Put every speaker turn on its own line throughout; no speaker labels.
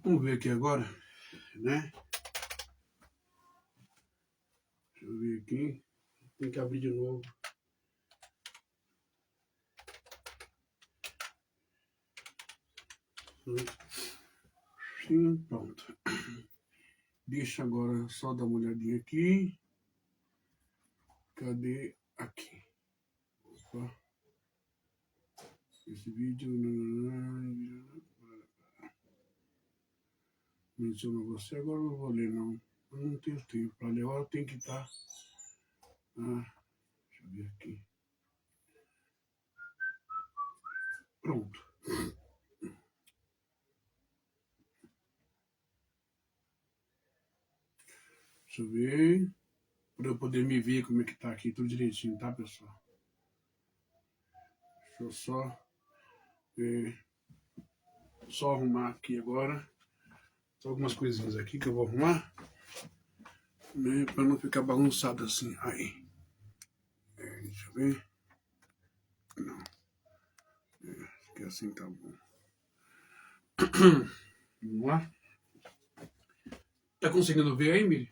Vamos ver aqui agora, né? Deixa eu ver aqui. Tem que abrir de novo. Sim, pronto. Deixa agora só dar uma olhadinha aqui. Cadê? Aqui. Opa. Esse vídeo... Menciona você, agora eu não vou ler, não. Eu não tenho tempo para ler, agora eu tenho que estar... deixa eu ver aqui. Pronto. Deixa eu ver. Para eu poder me ver como é que tá aqui, tudo direitinho, tá, pessoal? Deixa eu só arrumar aqui agora. Só algumas coisinhas aqui que eu vou arrumar, né, para não ficar bagunçado assim. Aí. Deixa eu ver. Não. Acho que assim tá bom. Vamos lá. Tá conseguindo ver aí, Miri?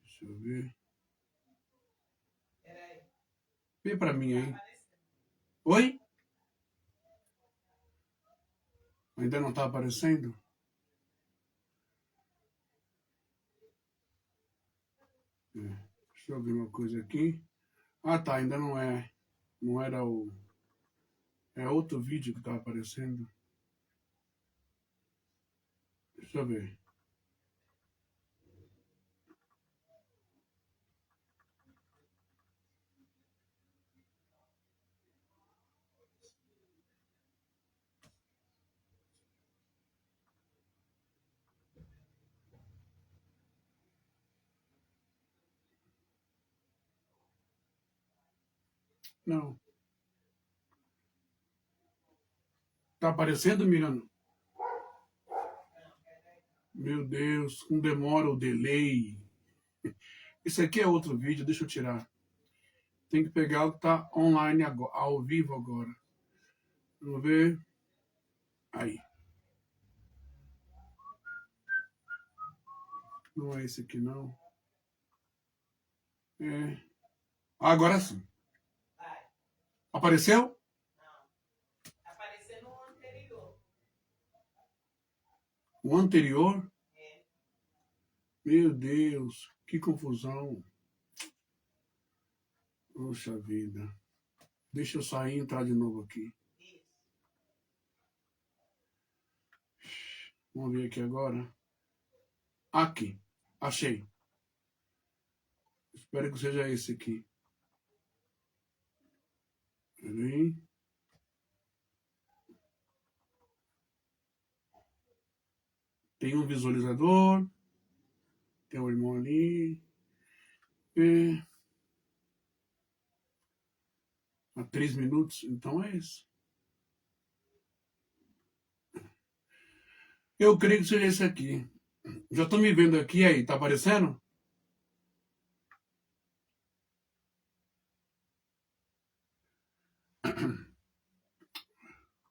Deixa eu ver. Vê pra mim aí. Oi? Ainda não tá aparecendo? Deixa eu ver uma coisa aqui. Ah, tá. Ainda não é. Não era o... É outro vídeo que tá aparecendo. Deixa eu ver. Não. Tá aparecendo, Miriam? Meu Deus, com demora o delay. Esse aqui é outro vídeo, deixa eu tirar. Tem que pegar o que tá online agora, ao vivo agora. Vamos ver. Aí. Não é esse aqui, não. É. Agora sim. Apareceu?
Não. Apareceu no anterior.
O anterior?
É.
Meu Deus, que confusão. Poxa vida. Deixa eu sair e entrar de novo aqui.
Isso.
Vamos ver aqui agora. Aqui. Achei. Espero que seja esse aqui. Peraí. Tem um visualizador. Tem um irmão ali. Há 3 minutos. Então é esse. Eu creio que seja esse aqui. Já estou me vendo aqui aí. Tá aparecendo?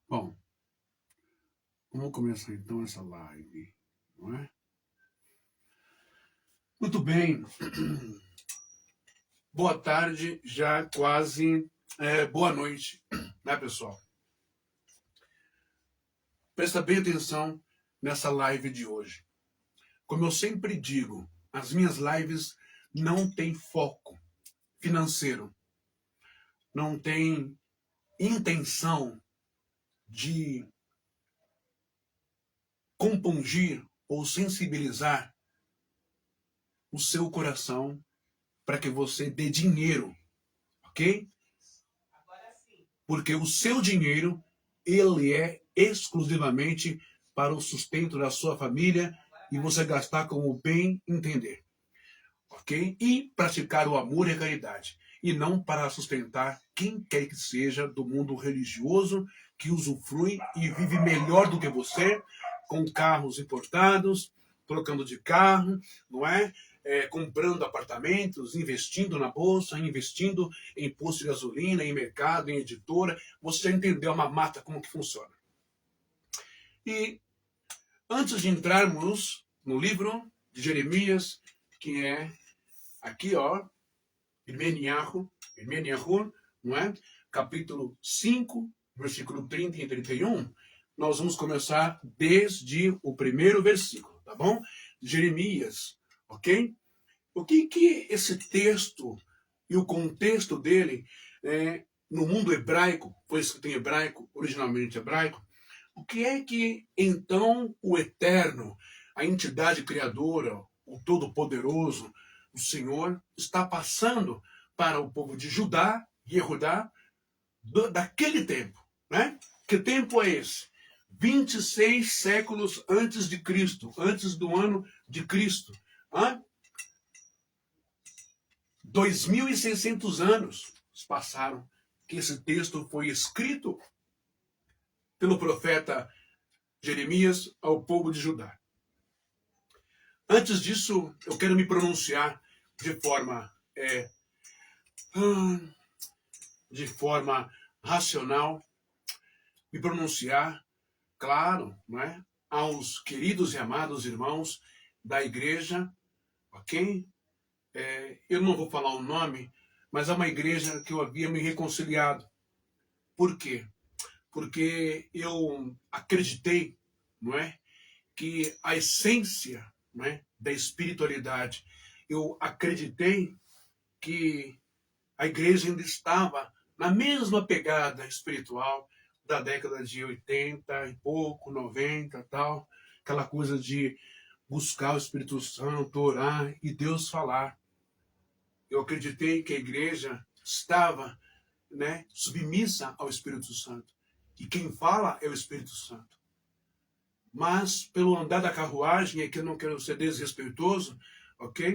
Bom. Vamos começar então essa live. Não é? Muito bem. Boa tarde, já quase boa noite, né, pessoal? Presta bem atenção nessa live de hoje. Como eu sempre digo, as minhas lives não têm foco financeiro, não tem intenção de compungir ou sensibilizar o seu coração para que você dê dinheiro, ok?
Agora sim.
Porque o seu dinheiro, ele é exclusivamente para o sustento da sua família e você gastar como bem entender, ok? E praticar o amor e a caridade, e não para sustentar quem quer que seja do mundo religioso que usufrui e vive melhor do que você, com carros importados, trocando de carro, não é? Comprando apartamentos, investindo na bolsa, investindo em posto de gasolina, em mercado, em editora. Você já entendeu a mamata como que funciona. E antes de entrarmos no livro de Jeremias, que é aqui, ó, Irmeniahu, não é? Capítulo 5, versículo 30 e 31, nós vamos começar desde o primeiro versículo, tá bom? Jeremias, ok? O que esse texto e o contexto dele no mundo hebraico, foi escrito em hebraico, originalmente hebraico, o que é que então o Eterno, a entidade criadora, o Todo-Poderoso, o Senhor, está passando para o povo de Judá, Yehudá, daquele tempo, né? Que tempo é esse? 26 séculos antes de Cristo, antes do ano de Cristo. 2.600 anos passaram que esse texto foi escrito pelo profeta Jeremias ao povo de Judá. Antes disso, eu quero me pronunciar de forma racional, me pronunciar, claro, não é? Aos queridos e amados irmãos da igreja, ok? Eu não vou falar o nome, mas é uma igreja que eu havia me reconciliado. Por quê? Porque eu acreditei, não é? Que a essência, não é? Da espiritualidade, eu acreditei que a igreja ainda estava na mesma pegada espiritual da década de 80 e pouco, 90 tal, aquela coisa de buscar o Espírito Santo, orar e Deus falar. Eu acreditei que a igreja estava, né, submissa ao Espírito Santo. E quem fala é o Espírito Santo. Mas, pelo andar da carruagem, e aqui eu não quero ser desrespeitoso, ok?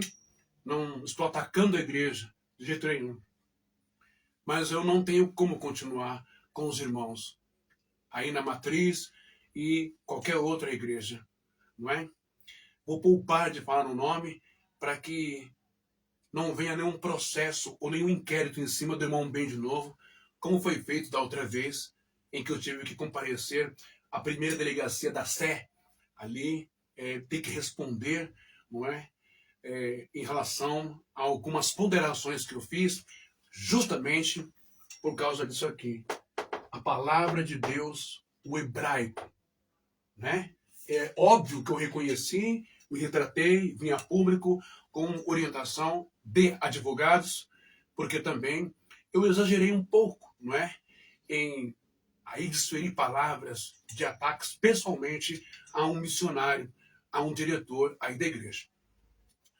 Não estou atacando a igreja, de jeito nenhum. Mas eu não tenho como continuar com os irmãos aí na matriz e qualquer outra igreja, não é? Vou poupar de falar o nome para que não venha nenhum processo ou nenhum inquérito em cima do irmão Ben de novo, como foi feito da outra vez, em que eu tive que comparecer à primeira delegacia da Sé, ali, ter que responder, não é? Em relação a algumas ponderações que eu fiz, justamente por causa disso aqui. A palavra de Deus, o hebraico, né? É óbvio que eu reconheci, me retratei, vim a público com orientação de advogados, porque também eu exagerei um pouco, não é? Em aí desferir palavras de ataques pessoalmente a um missionário, a um diretor aí da igreja.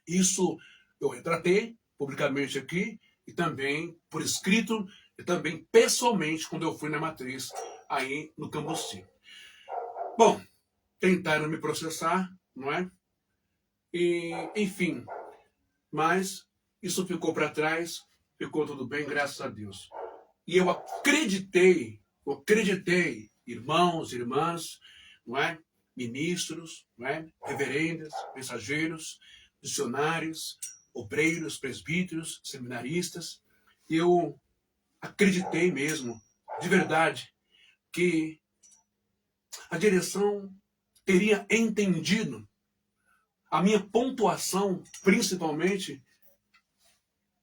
Isso eu retratei publicamente aqui e também por escrito e também pessoalmente quando eu fui na matriz aí no Cambuci. Bom, tentaram me processar, não é? E, enfim, mas isso ficou para trás, ficou tudo bem, graças a Deus. E eu acreditei, irmãos, irmãs, não é? Ministros, não é? Reverendas, mensageiros, missionários, obreiros, presbíteros, seminaristas. Eu acreditei mesmo, de verdade, que a direção teria entendido a minha pontuação, principalmente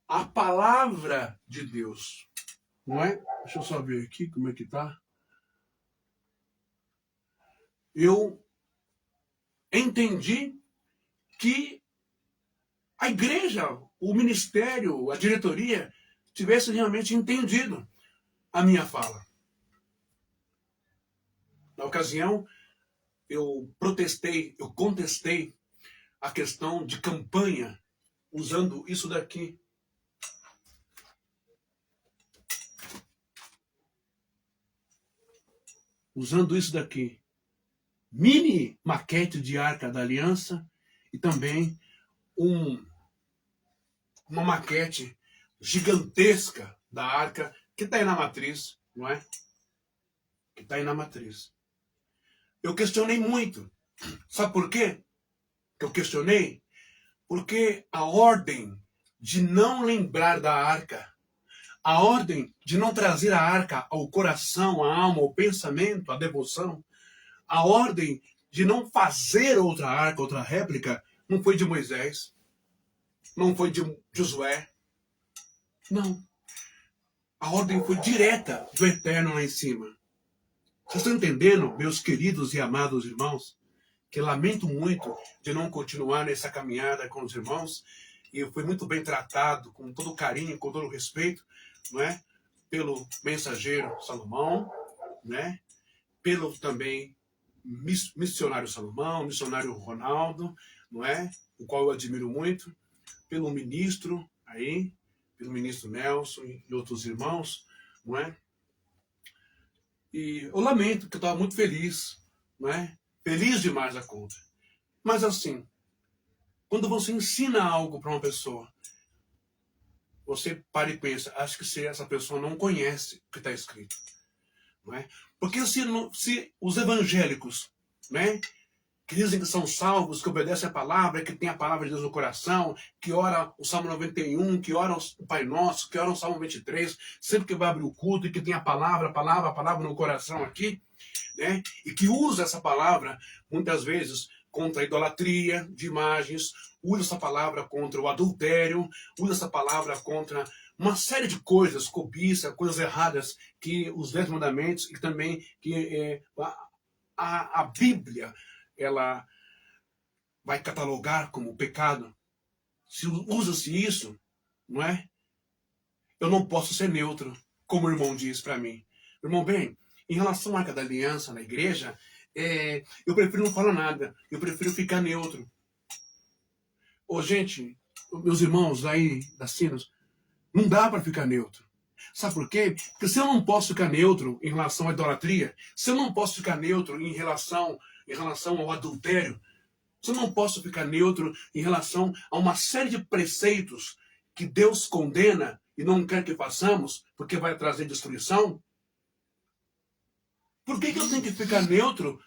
a palavra de Deus. Não é? Deixa eu só ver aqui como é que tá. Eu entendi que a igreja, o ministério, a diretoria tivesse realmente entendido a minha fala. Na ocasião, eu contestei a questão de campanha usando isso daqui. Usando isso daqui. Mini maquete de Arca da Aliança e também uma maquete gigantesca da Arca que está aí na matriz, não é? Que está aí na matriz. Eu questionei muito. Sabe por quê? que eu questionei? Porque a ordem de não lembrar da arca, a ordem de não trazer a arca ao coração, à alma, ao pensamento, à devoção, a ordem de não fazer outra arca, outra réplica, não foi de Moisés, não foi de Josué, não. A ordem foi direta do Eterno lá em cima. Vocês estão entendendo, meus queridos e amados irmãos, que lamento muito de não continuar nessa caminhada com os irmãos, e eu fui muito bem tratado, com todo carinho, com todo respeito, não é? Pelo mensageiro Salomão, né? Pelo também missionário Salomão, missionário Ronaldo, não é? O qual eu admiro muito, pelo ministro aí, pelo ministro Nelson e outros irmãos, não é? E eu lamento, porque eu estava muito feliz, não é? Feliz demais da conta. Mas assim, quando você ensina algo para uma pessoa, você para e pensa, acho que se essa pessoa não conhece o que está escrito, não é? Porque se os evangélicos, né, que dizem que são salvos, que obedecem a palavra, que tem a palavra de Deus no coração, que ora o Salmo 91, que ora o Pai Nosso, que ora o Salmo 23, sempre que vai abrir o culto e que tem a palavra no coração aqui, né, e que usa essa palavra muitas vezes contra a idolatria de imagens, usa essa palavra contra o adultério, usa essa palavra contra uma série de coisas, cobiça, coisas erradas, que os 10 mandamentos e também que a Bíblia ela vai catalogar como pecado. Se usa-se isso, não é? Eu não posso ser neutro, como o irmão diz para mim. Irmão, bem, em relação à Arca da Aliança na igreja, eu prefiro não falar nada, eu prefiro ficar neutro. Ô, gente, meus irmãos aí da Sinos, não dá para ficar neutro. Sabe por quê? Porque se eu não posso ficar neutro em relação à idolatria, se eu não posso ficar neutro em relação ao adultério, se eu não posso ficar neutro em relação a uma série de preceitos que Deus condena e não quer que façamos, porque vai trazer destruição, por que eu tenho que ficar neutro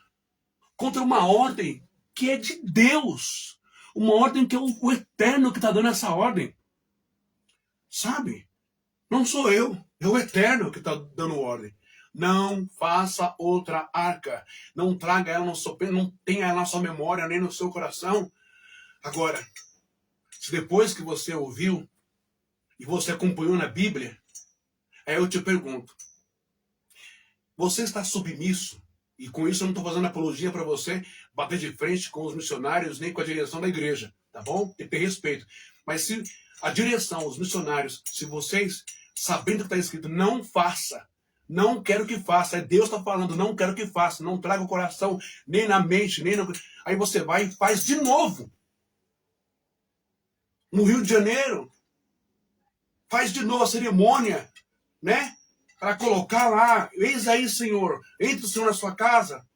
contra uma ordem que é de Deus? Uma ordem que é o Eterno que está dando essa ordem. Sabe? Não sou eu, é o Eterno que está dando ordem. Não faça outra arca. Não traga ela não tenha ela na sua memória, nem no seu coração. Agora, se depois que você ouviu e você acompanhou na Bíblia, aí eu te pergunto, você está submisso? E com isso eu não estou fazendo apologia para você bater de frente com os missionários, nem com a direção da igreja, tá bom? Tem que ter respeito. Mas se a direção, os missionários, se vocês, sabendo o que está escrito, não faça, não quero que faça, Deus está falando, não quero que faça, não traga o coração, nem na mente, nem no... Aí você vai e faz de novo. No Rio de Janeiro, faz de novo a cerimônia, né? Para colocar lá, eis aí, Senhor, entre o Senhor na sua casa.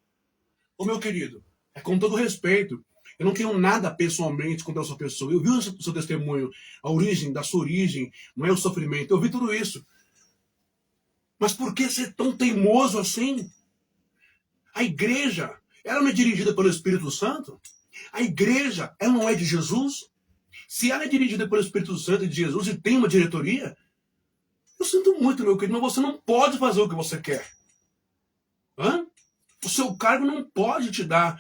Ô, meu querido, é com todo respeito. Eu não tenho nada pessoalmente contra a sua pessoa. Eu vi o seu testemunho, a origem da sua origem, não é o sofrimento. Eu vi tudo isso. Mas por que ser tão teimoso assim? A igreja, ela não é dirigida pelo Espírito Santo? A igreja, ela não é de Jesus? Se ela é dirigida pelo Espírito Santo e de Jesus e tem uma diretoria, eu sinto muito, meu querido, mas você não pode fazer o que você quer. Hã? O seu cargo não pode te dar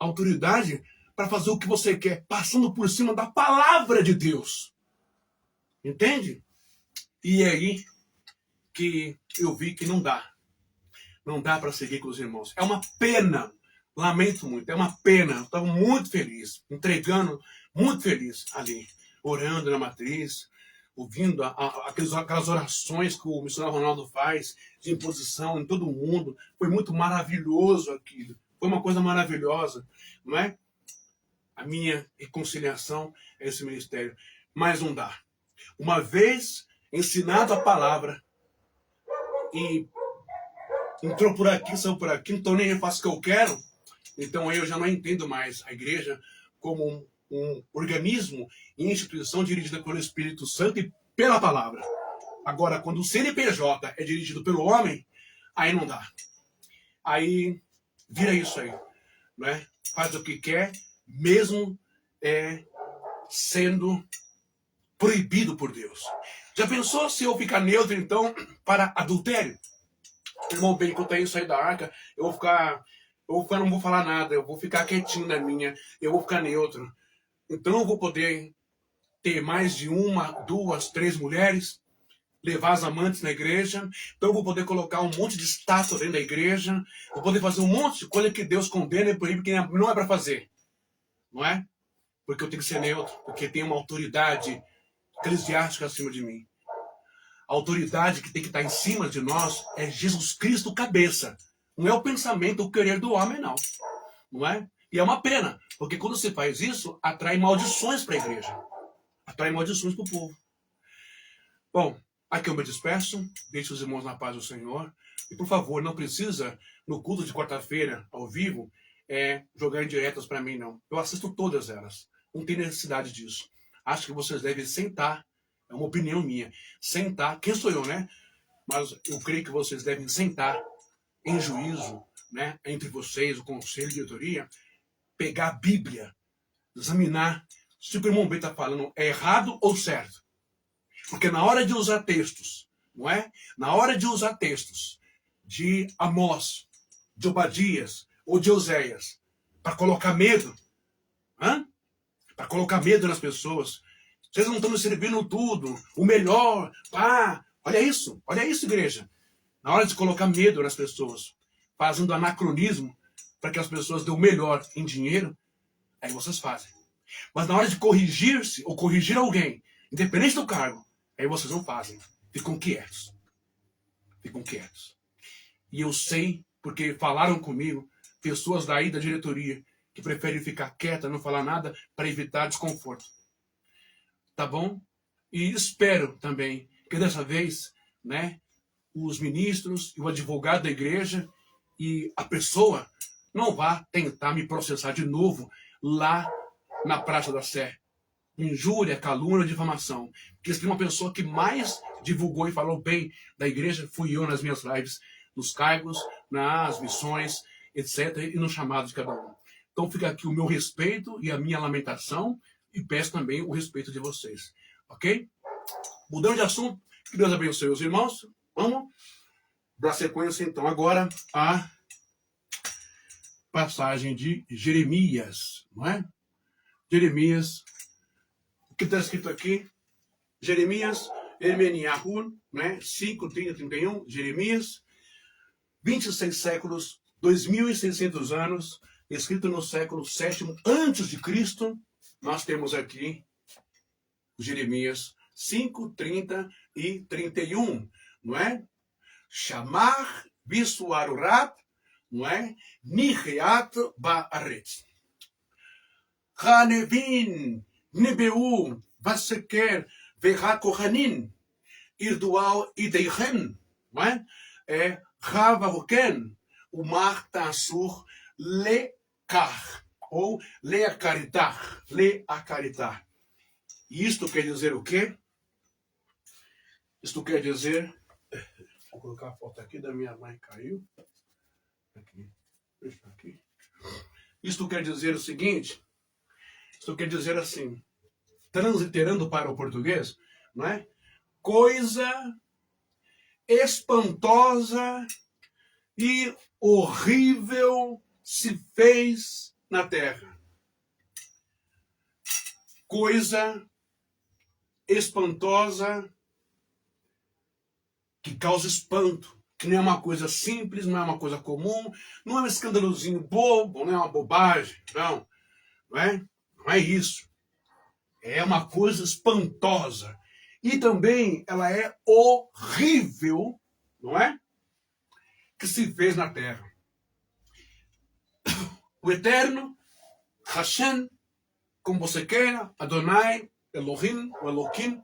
autoridade para fazer o que você quer, passando por cima da palavra de Deus. Entende? E é aí que eu vi que não dá. Não dá para seguir com os irmãos. É uma pena. Lamento muito. É uma pena. Eu estava muito feliz. Entregando, muito feliz ali. Orando na matriz. Ouvindo aquelas orações que o missionário Ronaldo faz. De imposição em todo mundo. Foi muito maravilhoso aquilo. Foi uma coisa maravilhosa. Não é? A minha reconciliação é esse ministério. Mas não dá. Uma vez ensinado a palavra, e entrou por aqui, saiu por aqui, então nem eu faço o que eu quero, então eu já não entendo mais a igreja como um organismo e instituição dirigida pelo Espírito Santo e pela palavra. Agora, quando o CNPJ é dirigido pelo homem, aí não dá. Aí vira isso aí, né? Faz o que quer, mesmo sendo proibido por Deus. Já pensou se eu ficar neutro, então, para adultério? Irmão, bem, enquanto eu sair da arca, não vou falar nada, eu vou ficar quietinho na minha, eu vou ficar neutro. Então eu vou poder ter mais de uma, duas, três mulheres, levar as amantes na igreja, então eu vou poder colocar um monte de estátua dentro da igreja, vou poder fazer um monte de coisa que Deus condena e proíbe, que não é para fazer. Não é? Porque eu tenho que ser neutro, porque tem uma autoridade eclesiástica acima de mim. A autoridade que tem que estar em cima de nós é Jesus Cristo cabeça. Não é o pensamento, o querer do homem, não. Não é? E é uma pena, porque quando você faz isso, atrai maldições para a igreja. Atrai maldições para o povo. Bom, aqui eu me despeço, deixo os irmãos na paz do Senhor. E por favor, não precisa, no culto de quarta-feira, ao vivo, jogar indiretas para mim, não. Eu assisto todas elas. Não tem necessidade disso. Acho que vocês devem sentar, é uma opinião minha, sentar, quem sou eu, né? Mas eu creio que vocês devem sentar em juízo, né, entre vocês, o conselho de diretoria, pegar a Bíblia, examinar se o que o irmão B está falando é errado ou certo. Porque na hora de usar textos, não é? Na hora de usar textos de Amós, de Obadias ou de Oséias, para colocar medo, para colocar medo nas pessoas, vocês não estão me servindo tudo, o melhor, olha isso, igreja. Na hora de colocar medo nas pessoas, fazendo anacronismo para que as pessoas dêem o melhor em dinheiro, aí vocês fazem. Mas na hora de corrigir-se ou corrigir alguém, independente do cargo, aí vocês não fazem. Ficam quietos. Ficam quietos. E eu sei, porque falaram comigo, pessoas daí da diretoria, que preferem ficar quieta, não falar nada, para evitar desconforto. Tá bom? E espero também que dessa vez, né, os ministros e o advogado da igreja e a pessoa não vá tentar me processar de novo lá na Praça da Sé. Injúria, calúnia, difamação. Porque se tem uma pessoa que mais divulgou e falou bem da igreja, fui eu nas minhas lives, nos cargos, nas missões, etc. E no chamado de cada um. Então fica aqui o meu respeito e a minha lamentação e peço também o respeito de vocês. Ok? Mudando de assunto, que Deus abençoe os irmãos. Vamos dar sequência, então, agora a passagem de Jeremias, não é? Jeremias, o que está escrito aqui? Jeremias, Hermeniahu, né? 5, 30, 31, Jeremias, 26 séculos, 2.600 anos, escrito no século 7 antes de Cristo, nós temos aqui Jeremias 5, 30 e 31, não é? Chamar Bisuarurat, não é? Niheat Baaretz. Hanevin, Nebeu, Vaseker, Verhakohanin, Irdual Ideichem, não é? Ravaroken, o Mar Tassur, Lekar, ou Leacaritar, Leacaritar. Isto quer dizer o quê? Isto quer dizer... Vou colocar a foto aqui da minha mãe, caiu. Aqui. Deixa aqui. Isto quer dizer o seguinte. Isto quer dizer assim. Transliterando para o português, não é? Coisa espantosa e horrível se fez na terra. Coisa espantosa que causa espanto, que não é uma coisa simples, não é uma coisa comum, não é um escândalozinho bobo, não é uma bobagem, não é? Não é isso. É uma coisa espantosa. E também ela é horrível, não é? Que se fez na terra. O Eterno, Hashem, como você queira, Adonai, Elohim, o Elohim,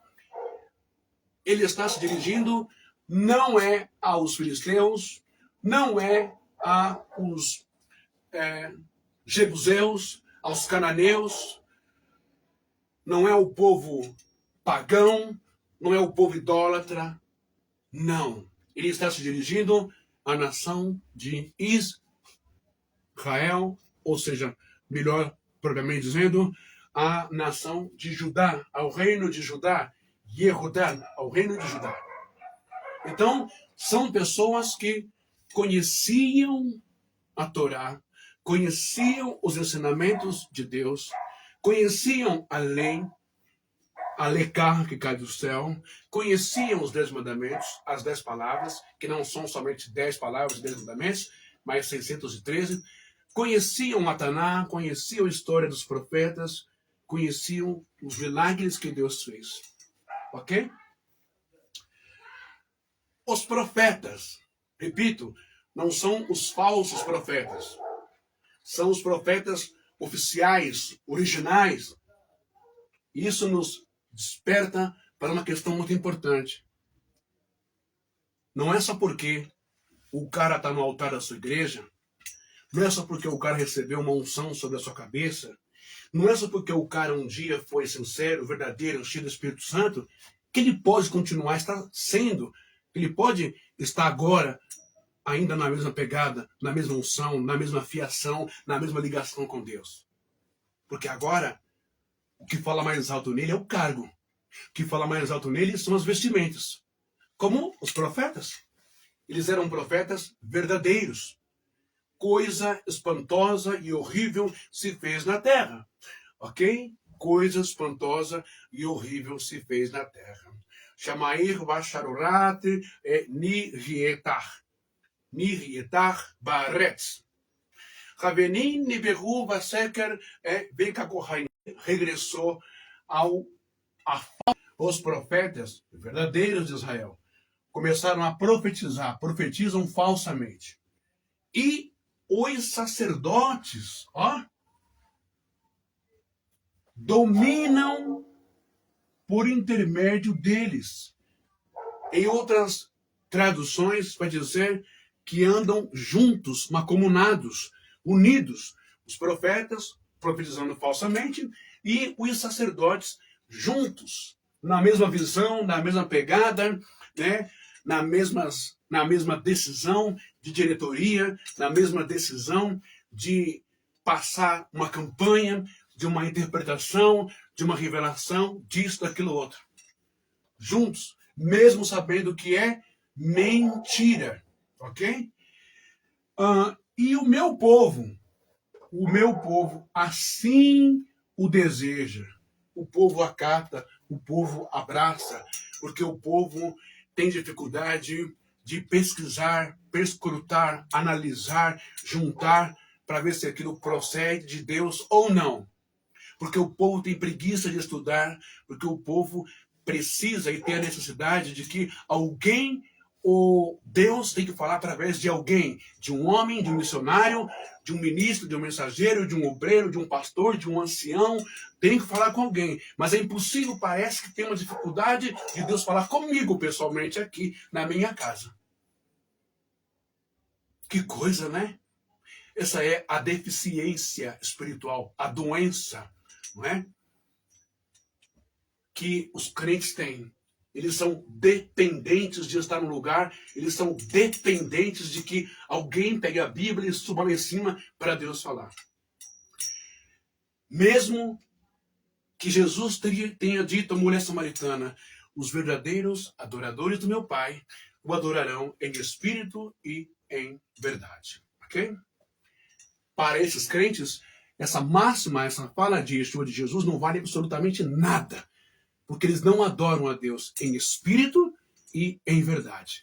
ele está se dirigindo não é aos filisteus, não é aos jebuseus, aos cananeus, não é o povo pagão, não é o povo idólatra, não. Ele está se dirigindo à nação de Israel, ou seja, melhor propriamente dizendo, à nação de Judá, ao reino de Judá, Yehudá, ao reino de Judá. Então, são pessoas que conheciam a Torá, conheciam os ensinamentos de Deus, conheciam a lei, a Lecá, que cai do céu, conheciam os 10 mandamentos, as 10 palavras, que não são somente 10 palavras e 10 mandamentos, mas 613, conheciam a Taná, conheciam a história dos profetas, conheciam os milagres que Deus fez. Ok? Os profetas, repito, não são os falsos profetas. São os profetas oficiais, originais. Isso nos desperta para uma questão muito importante. Não é só porque o cara está no altar da sua igreja, não é só porque o cara recebeu uma unção sobre a sua cabeça, não é só porque o cara um dia foi sincero, verdadeiro, cheio do Espírito Santo, que ele pode continuar estar sendo. Ele pode estar agora ainda na mesma pegada, na mesma unção, na mesma fiação, na mesma ligação com Deus. Porque agora, o que fala mais alto nele é o cargo. O que fala mais alto nele são as vestimentas. Como os profetas. Eles eram profetas verdadeiros. Coisa espantosa e horrível se fez na terra. Ok? Coisa espantosa e horrível se fez na terra. Shamair Vasharurat Nirietar. Nirietar Baretz. Ravenin Niberu Vaseker Bekakohain. Regressou os profetas verdadeiros de Israel. Começaram a profetizar, profetizam falsamente. E os sacerdotes, dominam por intermédio deles. Em outras traduções, vai dizer que andam juntos, mancomunados, unidos. Os profetas profetizando falsamente e os sacerdotes juntos, na mesma visão, na mesma pegada, né? na mesma decisão de diretoria, na mesma decisão de passar uma campanha, de uma interpretação, de uma revelação, disso, daquilo, outro. Juntos, mesmo sabendo que é mentira. Ok? E o meu povo assim o deseja. O povo acata, o povo abraça, porque o povo tem dificuldade de pesquisar, perscrutar, analisar, juntar, para ver se aquilo procede de Deus ou não. Porque o povo tem preguiça de estudar, porque o povo precisa e tem a necessidade de que alguém, ou Deus tem que falar através de alguém, de um homem, de um missionário, de um ministro, de um mensageiro, de um obreiro, de um pastor, de um ancião, tem que falar com alguém. Mas é impossível, parece que tem uma dificuldade de Deus falar comigo pessoalmente aqui na minha casa. Que coisa, né? Essa é a deficiência espiritual, a doença, não é? Que os crentes têm. Eles são dependentes de estar no lugar, eles são dependentes de que alguém pegue a Bíblia e suba lá em cima para Deus falar. Mesmo que Jesus tenha dito à mulher samaritana, os verdadeiros adoradores do meu Pai o adorarão em espírito e em verdade. Ok? Para esses crentes, essa máxima, essa fala de Yeshua de Jesus não vale absolutamente nada. Porque eles não adoram a Deus em espírito e em verdade.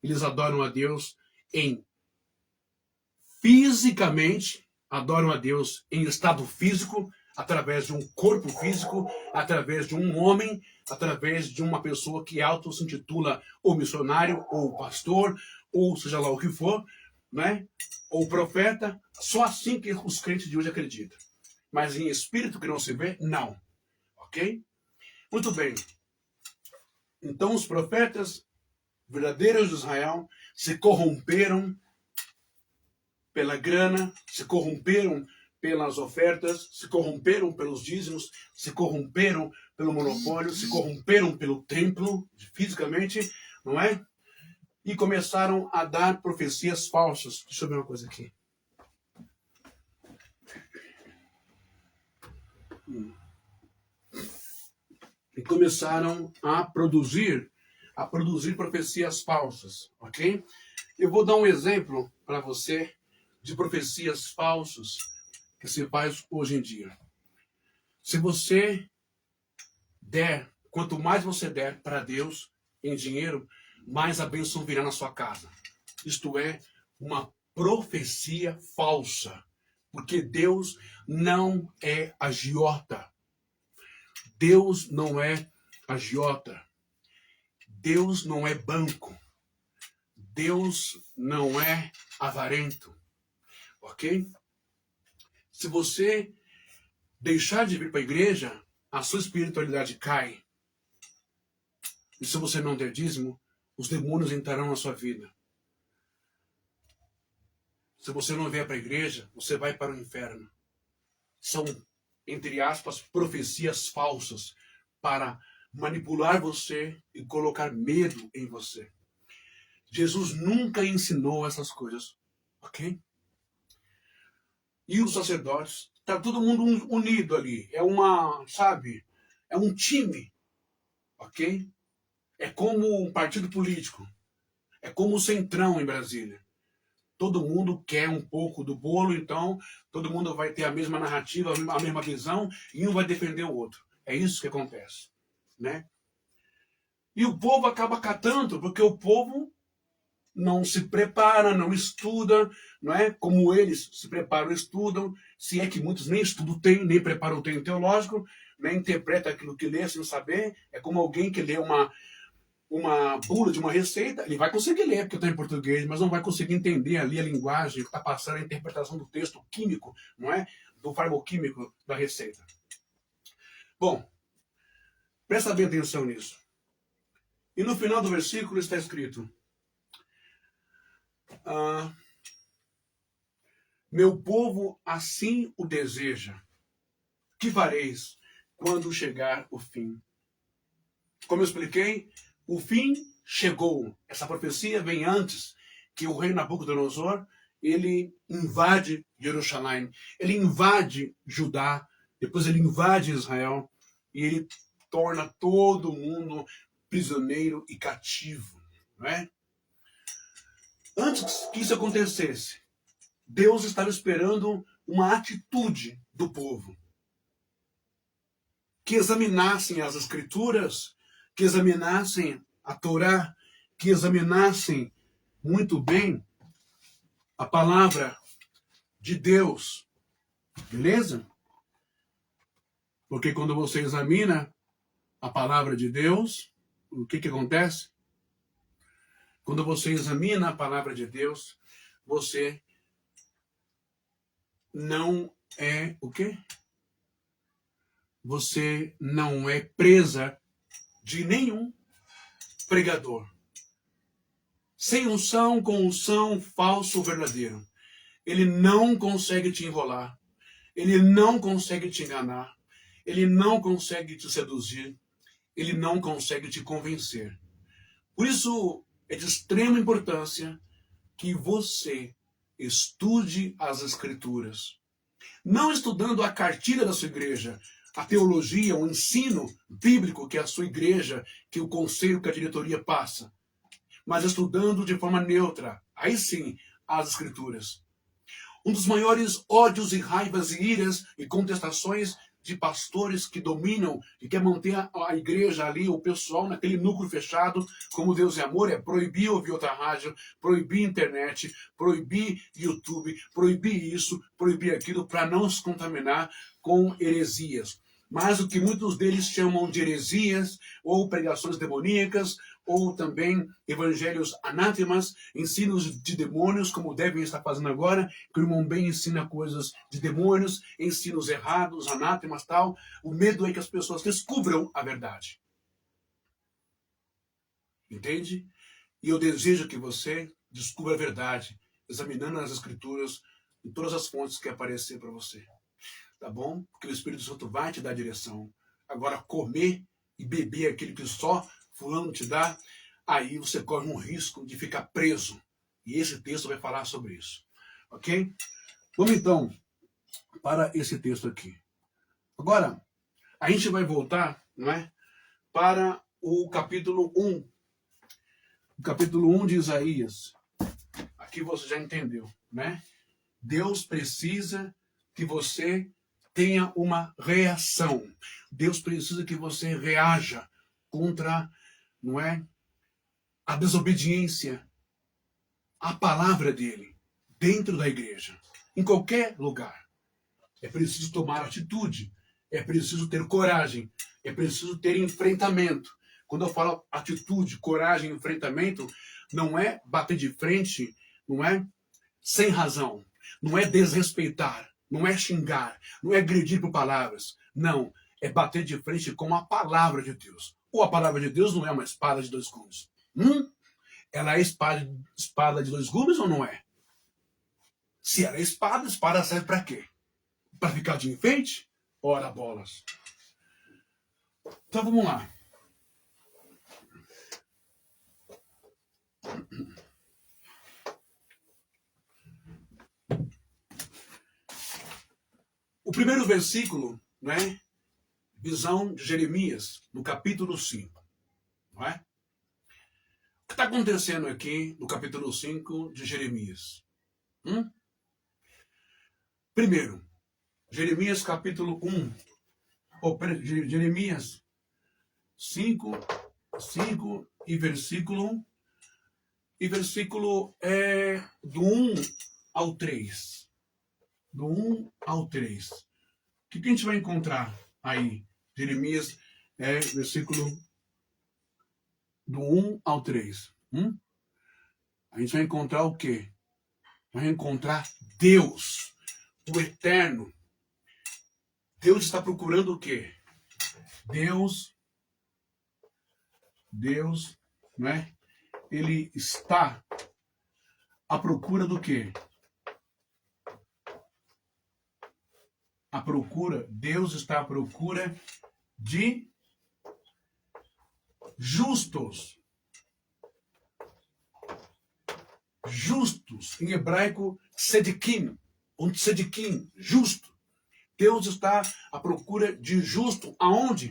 Eles adoram a Deus fisicamente, adoram a Deus em estado físico, através de um corpo físico, através de um homem, através de uma pessoa que auto se intitula ou missionário, ou pastor, ou seja lá o que for, né? Ou profeta. Só assim que os crentes de hoje acreditam. Mas em espírito que não se vê, não. Ok? Muito bem. Então os profetas verdadeiros de Israel se corromperam pela grana, se corromperam pelas ofertas, se corromperam pelos dízimos, se corromperam pelo monopólio, se corromperam pelo templo, fisicamente, não é? E começaram a dar profecias falsas. Deixa eu ver uma coisa aqui. E começaram a produzir profecias falsas, ok? Eu vou dar um exemplo para você de profecias falsas que se faz hoje em dia. Se você der, quanto mais você der para Deus em dinheiro, mais a bênção virá na sua casa. Isto é uma profecia falsa, porque Deus não é agiota. Deus não é agiota. Deus não é banco. Deus não é avarento. Ok? Se você deixar de vir para a igreja, a sua espiritualidade cai. E se você não der dízimo, os demônios entrarão na sua vida. Se você não vier para a igreja, você vai para o inferno. São, entre aspas, profecias falsas para manipular você e colocar medo em você. Jesus nunca ensinou essas coisas, ok? E os sacerdotes, está todo mundo unido ali. É uma, sabe, é um time, ok? É como um partido político. É como o Centrão em Brasília. Todo mundo quer um pouco do bolo, então todo mundo vai ter a mesma narrativa, a mesma visão, e um vai defender o outro. É isso que acontece, né? E o povo acaba catando, porque o povo não se prepara, não estuda, não é? Como eles se preparam e estudam, se é que muitos nem estudo têm, nem preparo têm teológico, né? Interpreta aquilo que lê sem saber. É como alguém que lê uma bula de uma receita, ele vai conseguir ler, porque está em português, mas não vai conseguir entender ali a linguagem que está passando, a interpretação do texto químico, não é? Do farmacoquímico da receita. Bom, presta bem atenção nisso. E no final do versículo está escrito: meu povo assim o deseja. Que fareis quando chegar o fim? Como eu expliquei, o fim chegou. Essa profecia vem antes que o rei Nabucodonosor, ele invade Jerusalém, ele invade Judá, depois ele invade Israel e ele torna todo mundo prisioneiro e cativo, não é? Antes que isso acontecesse, Deus estava esperando uma atitude do povo. Que examinassem as Escrituras, que examinassem a Torá, que examinassem muito bem a palavra de Deus. Beleza? Porque quando você examina a palavra de Deus, o que acontece? Quando você examina a palavra de Deus, você não é o quê? Você não é presa de nenhum pregador. Sem unção, com unção, falso ou verdadeiro. Ele não consegue te enrolar. Ele não consegue te enganar. Ele não consegue te seduzir. Ele não consegue te convencer. Por isso, é de extrema importância que você estude as Escrituras. Não estudando a cartilha da sua igreja, a teologia, o ensino bíblico que a sua igreja, que o conselho, que a diretoria passa, mas estudando de forma neutra, aí sim, as Escrituras. Um dos maiores ódios e raivas e iras e contestações de pastores que dominam e quer manter a igreja ali, o pessoal naquele núcleo fechado, como Deus é amor, é proibir ouvir outra rádio, proibir internet, proibir YouTube, proibir isso, proibir aquilo, para não se contaminar com heresias. Mas o que muitos deles chamam de heresias, ou pregações demoníacas, ou também evangelhos anátemas, ensinos de demônios, como devem estar fazendo agora, que o irmão Ben ensina coisas de demônios, ensinos errados, anátemas, tal. O medo é que as pessoas descubram a verdade. Entende? E eu desejo que você descubra a verdade, examinando as Escrituras, em todas as fontes que aparecer para você. Tá bom? Porque o Espírito Santo vai te dar direção. Agora, comer e beber aquilo que só fulano te dá, aí você corre um risco de ficar preso. E esse texto vai falar sobre isso. Ok? Vamos então para esse texto aqui. Agora, a gente vai voltar, não é, para o capítulo 1. O capítulo 1 de Isaías. Aqui você já entendeu, né? Deus precisa que você tenha uma reação. Deus precisa que você reaja contra, não é, a desobediência à palavra dele dentro da igreja, em qualquer lugar. É preciso tomar atitude, é preciso ter coragem, é preciso ter enfrentamento. Quando eu falo atitude, coragem, enfrentamento, não é bater de frente, não é sem razão, não é desrespeitar, não é xingar, não é agredir por palavras. Não, é bater de frente com a palavra de Deus. Ou a palavra de Deus não é uma espada de dois gumes? Ela é espada de dois gumes ou não é? Se ela é espada, espada serve para quê? Para ficar de enfeite? Ora bolas. Então vamos lá. O primeiro versículo, né? Visão de Jeremias, no capítulo 5. Não é? O que está acontecendo aqui no capítulo 5 de Jeremias? Primeiro, Jeremias capítulo 1. Jeremias 5 e versículo do 1 ao 3. Do 1 ao 3. O que a gente vai encontrar aí? Jeremias, versículo do 1 ao 3. A gente vai encontrar o quê? Vai encontrar Deus, o Eterno. Deus está procurando o quê? Deus, né? Ele está à procura do quê? Deus está à procura de justos. Justos, em hebraico, tzedikim, justo. Deus está à procura de justo. Aonde?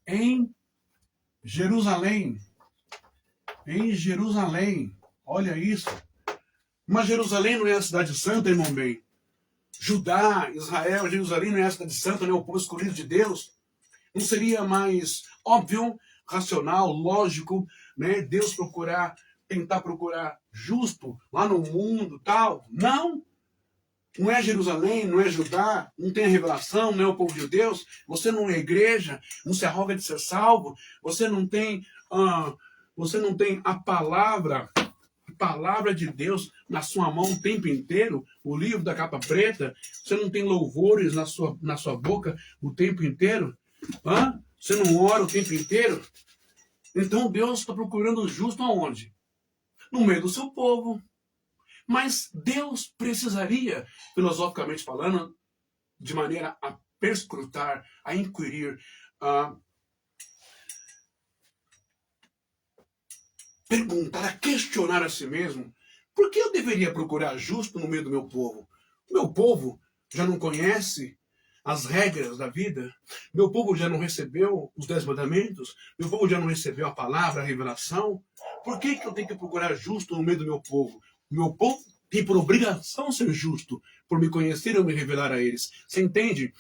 Em Jerusalém. Em Jerusalém. Olha isso. Mas Jerusalém não é a cidade santa, irmão bem. Judá, Israel, Jerusalém não é a cidade santa, não é o povo escolhido de Deus. Não seria mais óbvio, racional, lógico, né? Deus tentar procurar justo lá no mundo, tal? Não. Não é Jerusalém, não é Judá, não tem a revelação, não é o povo de Deus. Você não é igreja, não se arroga de ser salvo. Você não tem a palavra de Deus na sua mão o tempo inteiro, o livro da capa preta. Você não tem louvores na sua boca o tempo inteiro. Você não ora o tempo inteiro. Então Deus está procurando o justo aonde? No meio do seu povo. Mas Deus precisaria, filosoficamente falando, de maneira a perscrutar, a inquirir, a perguntar, a questionar a si mesmo, por que eu deveria procurar justo no meio do meu povo? O meu povo já não conhece as regras da vida? Meu povo já não recebeu os 10 mandamentos? Meu povo já não recebeu a palavra, a revelação? Por que eu tenho que procurar justo no meio do meu povo? O meu povo tem por obrigação ser justo, por me conhecer e eu me revelar a eles. Você entende?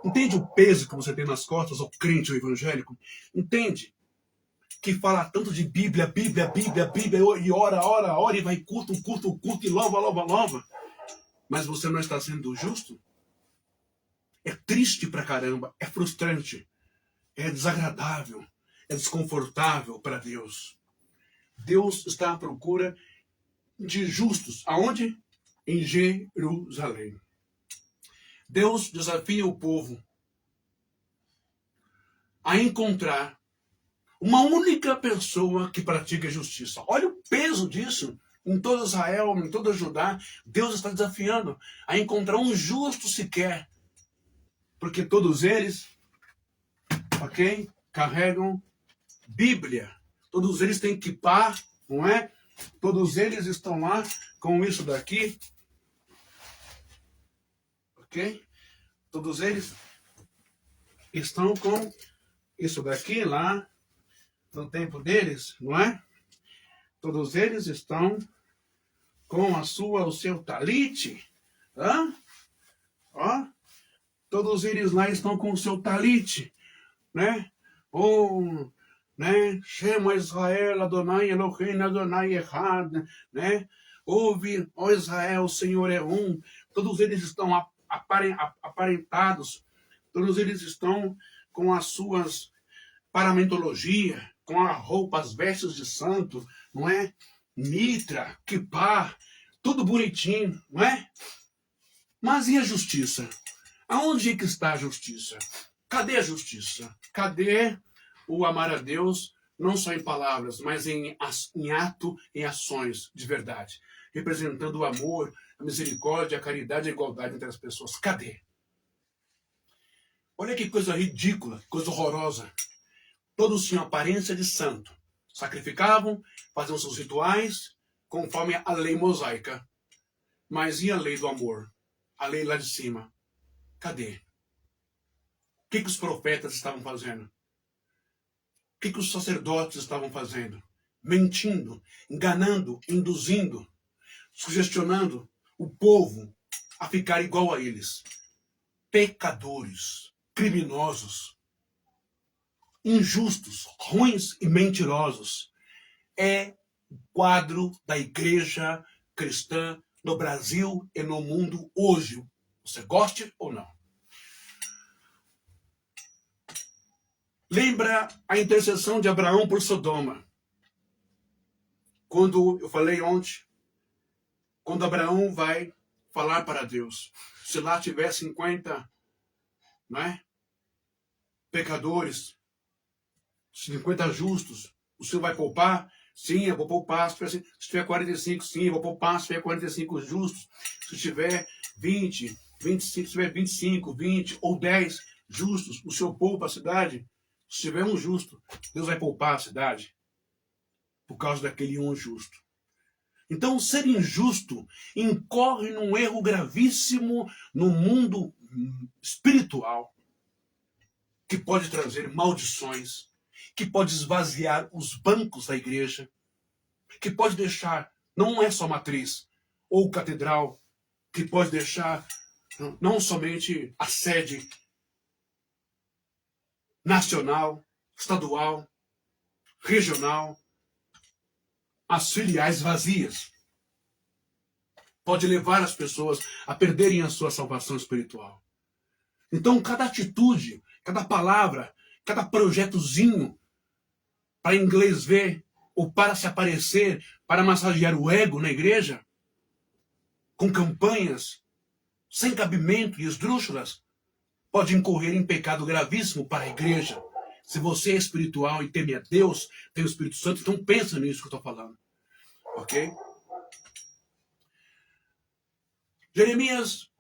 Entende o peso que você tem nas costas, o crente, o evangélico? Entende? Que fala tanto de Bíblia, e ora, e vai culto, e louva. Mas você não está sendo justo? É triste pra caramba, é frustrante, é desagradável, é desconfortável para Deus. Deus está à procura de justos. Aonde? Em Jerusalém. Deus desafia o povo a encontrar uma única pessoa que pratica justiça. Olha o peso disso. Em todo Israel, em toda Judá, Deus está desafiando a encontrar um justo sequer. Porque todos eles, carregam Bíblia. Todos eles têm kippah, não é? Todos eles estão lá com isso daqui. Ok? Todos eles estão com isso daqui lá, no tempo deles, não é? Todos eles estão com o seu talite. Hã? Ó, todos eles lá estão com o seu talite, né? Ou, né? Chama Israel, Adonai Elohim, Adonai Echad, né? Ouve, ó Israel, o Senhor é um. Todos eles estão aparentados, todos eles estão com as suas paramentologia, com a roupa, as vestes de santo, não é? Mitra, kippah, tudo bonitinho, não é? Mas e a justiça? Aonde é que está a justiça? Cadê a justiça? Cadê o amar a Deus, não só em palavras, mas em ato, em ações de verdade? Representando o amor, a misericórdia, a caridade e a igualdade entre as pessoas. Cadê? Olha que coisa ridícula, coisa horrorosa. Todos tinham aparência de santo. Sacrificavam, faziam seus rituais, conforme a lei mosaica. Mas e a lei do amor? A lei lá de cima? Cadê? O que os profetas estavam fazendo? O que os sacerdotes estavam fazendo? Mentindo, enganando, induzindo, sugestionando o povo a ficar igual a eles. Pecadores, criminosos, injustos, ruins e mentirosos. É o quadro da igreja cristã no Brasil e no mundo hoje. Você goste ou não? Lembra a intercessão de Abraão por Sodoma. Quando eu falei ontem, quando Abraão vai falar para Deus, se lá tiver 50, não é? Pecadores, 50 justos, o Senhor vai poupar? Sim, eu vou poupar. Se tiver 45, sim, eu vou poupar. Se tiver 45 justos, se tiver 20, 25, se tiver 25, 20 ou 10 justos, o Senhor poupa a cidade. Se tiver um justo, Deus vai poupar a cidade por causa daquele um justo. Então, ser injusto incorre num erro gravíssimo no mundo espiritual, que pode trazer maldições, que pode esvaziar os bancos da igreja, que pode deixar, não é só matriz ou catedral, que pode deixar não somente a sede nacional, estadual, regional, as filiais vazias. Pode levar as pessoas a perderem a sua salvação espiritual. Então, cada atitude, cada palavra, cada projetozinho para inglês ver ou para se aparecer, para massagear o ego na igreja, com campanhas sem cabimento e esdrúxulas, pode incorrer em pecado gravíssimo para a igreja. Se você é espiritual e teme a Deus, tem o Espírito Santo, então pensa nisso que eu estou falando. Ok? Jeremias,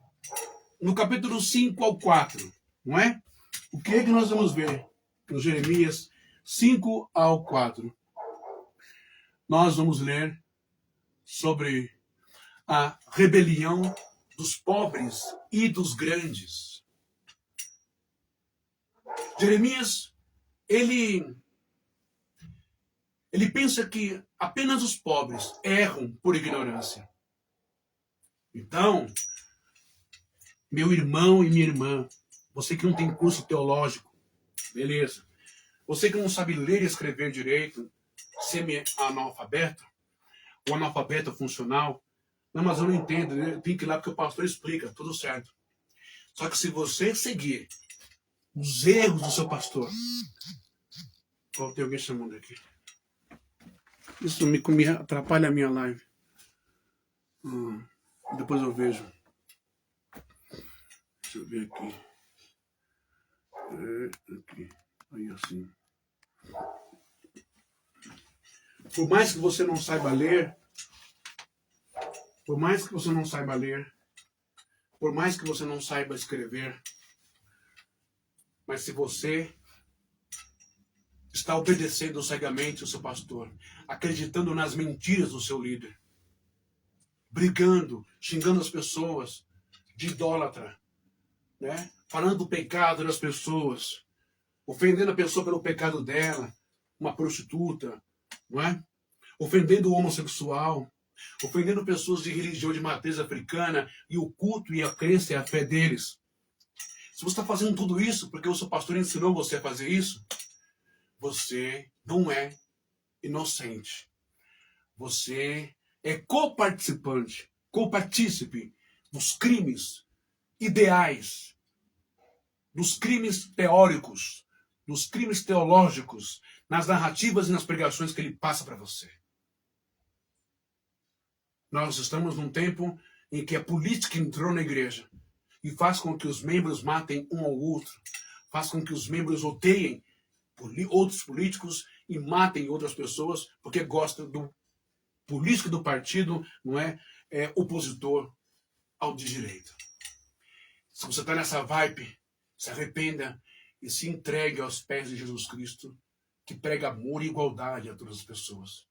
no capítulo 5 ao 4, não é? O que é que nós vamos ver? No Jeremias 5 ao 4. Nós vamos ler sobre a rebelião dos pobres e dos grandes. Jeremias, ele pensa que apenas os pobres erram por ignorância. Então, meu irmão e minha irmã, você que não tem curso teológico, beleza. Você que não sabe ler e escrever direito, semi-analfabeto, ou analfabeto funcional, não, mas eu não entendo, eu tenho que ir lá porque o pastor explica, tudo certo. Só que se você seguir os erros do seu pastor, tem alguém chamando aqui. Isso me atrapalha a minha live. Depois eu vejo. Deixa eu ver aqui. Aqui. Aí assim. Por mais que você não saiba ler, por mais que você não saiba ler, por mais que você não saiba escrever, mas se você está obedecendo cegamente o seu pastor, acreditando nas mentiras do seu líder, brigando, xingando as pessoas de idólatra, né? Falando do pecado das pessoas, ofendendo a pessoa pelo pecado dela, uma prostituta, não é? Ofendendo o homossexual, ofendendo pessoas de religião de matriz africana e o culto e a crença e a fé deles. Se você está fazendo tudo isso porque o seu pastor ensinou você a fazer isso, você não é inocente. Você é coparticipante, copartícipe dos crimes ideais, dos crimes teóricos, dos crimes teológicos, nas narrativas e nas pregações que ele passa para você. Nós estamos num tempo em que a política entrou na igreja e faz com que os membros matem um ao outro, faz com que os membros odeiem outros políticos e matem outras pessoas porque gostam do político do partido, não é, opositor ao de direita. Se você está nessa vibe, se arrependa e se entregue aos pés de Jesus Cristo, que prega amor e igualdade a todas as pessoas.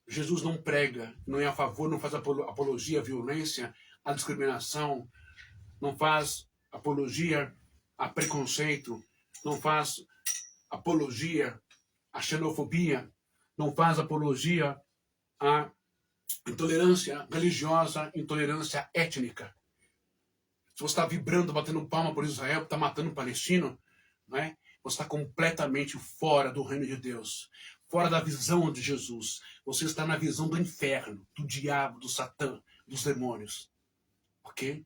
Jesus não prega, não é a favor, não faz apologia à violência, à discriminação, não faz apologia a preconceito, não faz apologia à xenofobia, não faz apologia à intolerância religiosa, intolerância étnica. Se você está vibrando, batendo palma por Israel, está matando um palestino, não é? Você está completamente fora do reino de Deus, fora da visão de Jesus. Você está na visão do inferno, do diabo, do Satã, dos demônios. Ok?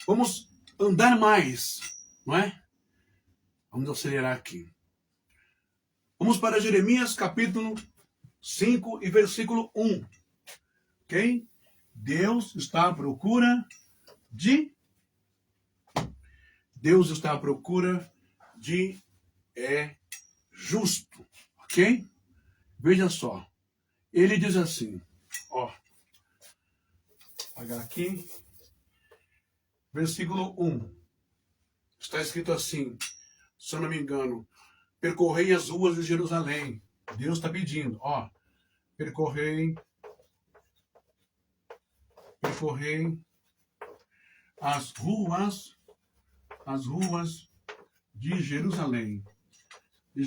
Vamos andar mais, não é? Vamos acelerar aqui. Vamos para Jeremias capítulo 5 e versículo 1. Ok? Deus está à procura de justo. Ok? Veja só. Ele diz assim, ó. Vou apagar aqui. Versículo 1. Está escrito assim, se eu não me engano, percorrei as ruas de Jerusalém. Deus está pedindo, ó, percorrei as ruas de Jerusalém. De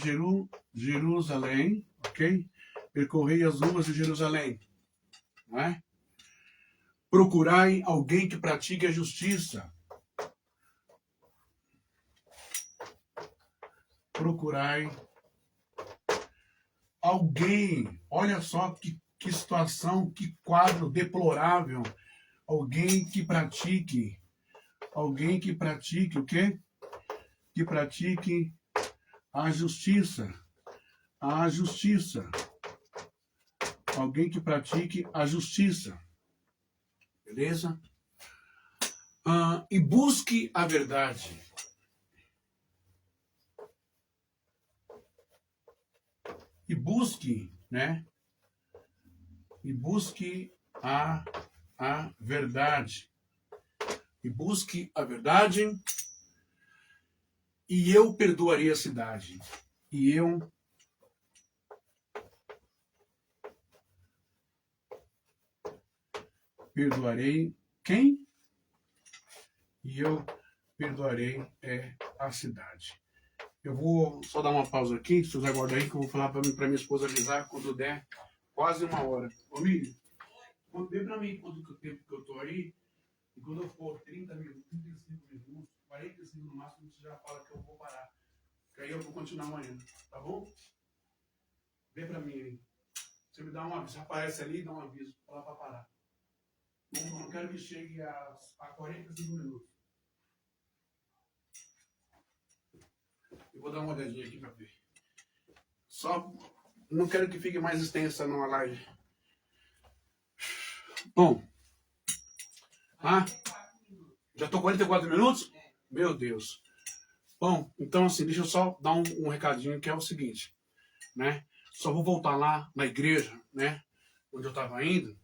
Jerusalém, ok? Percorrei as ruas de Jerusalém. Não é? Procurai alguém que pratique a justiça. Procurai alguém. Olha só que situação, que quadro deplorável. Alguém que pratique o quê? Que pratique a justiça. A justiça. Alguém que pratique a justiça. Beleza? E busque a verdade. E busque, né? E busque a verdade. E busque a verdade. E eu perdoarei a cidade. E eu perdoarei quem? E eu perdoarei a cidade. Eu vou só dar uma pausa aqui, se você aguarda aí, que eu vou falar para minha esposa avisar quando der quase uma hora. Ô, Miriam, vê para mim quanto tempo que eu tô aí, e quando eu for 30 minutos, 35 minutos, 45 no máximo, você já fala que eu vou parar. Que aí eu vou continuar amanhã, tá bom? Vê para mim aí. Você me dá um aviso, aparece ali e dá um aviso, fala para parar. Não, não quero que chegue a 45 minutos. Eu vou dar uma olhadinha aqui para ver. Só não quero que fique mais extensa numa live. Bom. Já estou 44 minutos? Meu Deus. Bom, então assim, deixa eu só dar um recadinho que é o seguinte, né? Só vou voltar lá na igreja, né? Onde eu estava indo.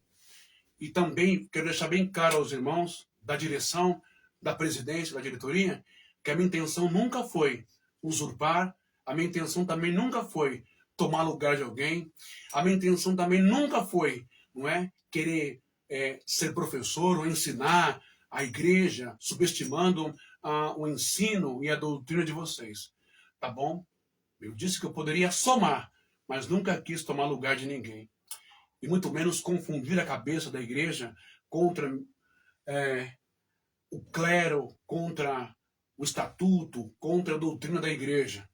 E também quero deixar bem claro aos irmãos da direção, da presidência, da diretoria, que a minha intenção nunca foi usurpar, a minha intenção também nunca foi tomar lugar de alguém, a minha intenção também nunca foi, não é, querer ser professor ou ensinar a igreja, subestimando o ensino e a doutrina de vocês. Tá bom? Eu disse que eu poderia somar, mas nunca quis tomar lugar de ninguém. E muito menos confundir a cabeça da igreja contra o clero, contra o estatuto, contra a doutrina da igreja.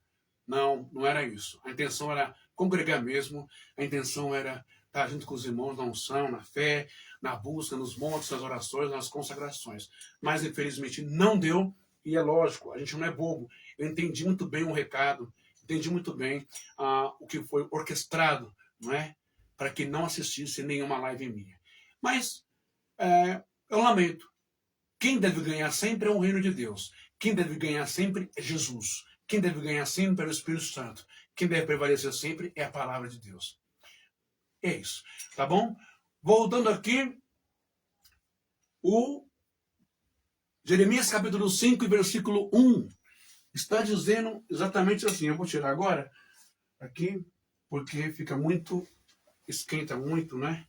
Não, não era isso. A intenção era congregar mesmo, a intenção era estar junto com os irmãos na unção, na fé, na busca, nos montes, nas orações, nas consagrações. Mas, infelizmente, não deu, e é lógico, a gente não é bobo. Eu entendi muito bem o recado, entendi muito bem o que foi orquestrado, não é? Para que não assistisse nenhuma live minha. Mas, eu lamento. Quem deve ganhar sempre é o reino de Deus. Quem deve ganhar sempre é Jesus. Quem deve ganhar sempre é o Espírito Santo. Quem deve prevalecer sempre é a palavra de Deus. É isso, tá bom? Voltando aqui, o Jeremias capítulo 5, versículo 1, está dizendo exatamente assim. Eu vou tirar agora, aqui, porque fica muito, esquenta muito, né?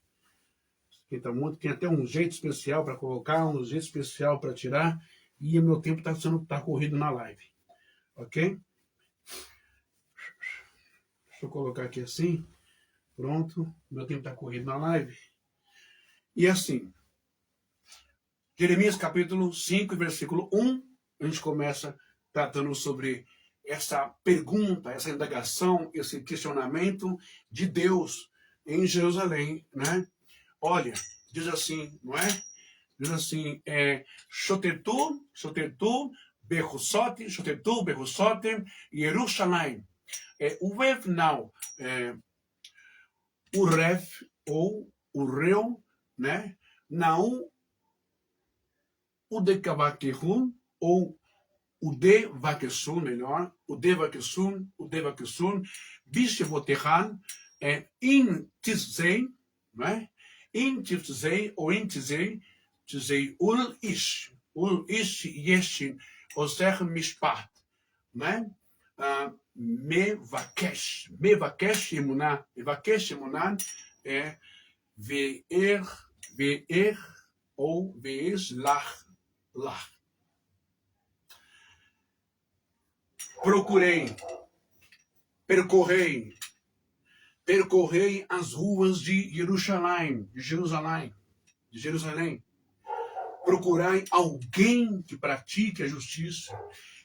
Esquenta muito, tem até um jeito especial para colocar, um jeito especial para tirar, e o meu tempo tá corrido na live, ok? Deixa eu colocar aqui assim. Pronto, meu tempo está corrido na live. E assim, Jeremias capítulo 5, versículo 1, a gente começa tratando sobre essa pergunta, essa indagação, esse questionamento de Deus em Jerusalém, né? Olha, diz assim, não é? Diz assim, Shotetu, Bechusote, Yerushalayim. O Rev now, o Rev ou o Reu, né? Não o Dekavakehun ou o Devakesun, melhor, o Devakesun, Bishevotehan, in Tizei, né? In Tizei ou in Tizei, ul ish yeshin, oser mishpat, né? Mevakesh emunah é ve'er ou ve'es lach. Procurei, percorrei as ruas de Jerusalém. Procurai alguém que pratique a justiça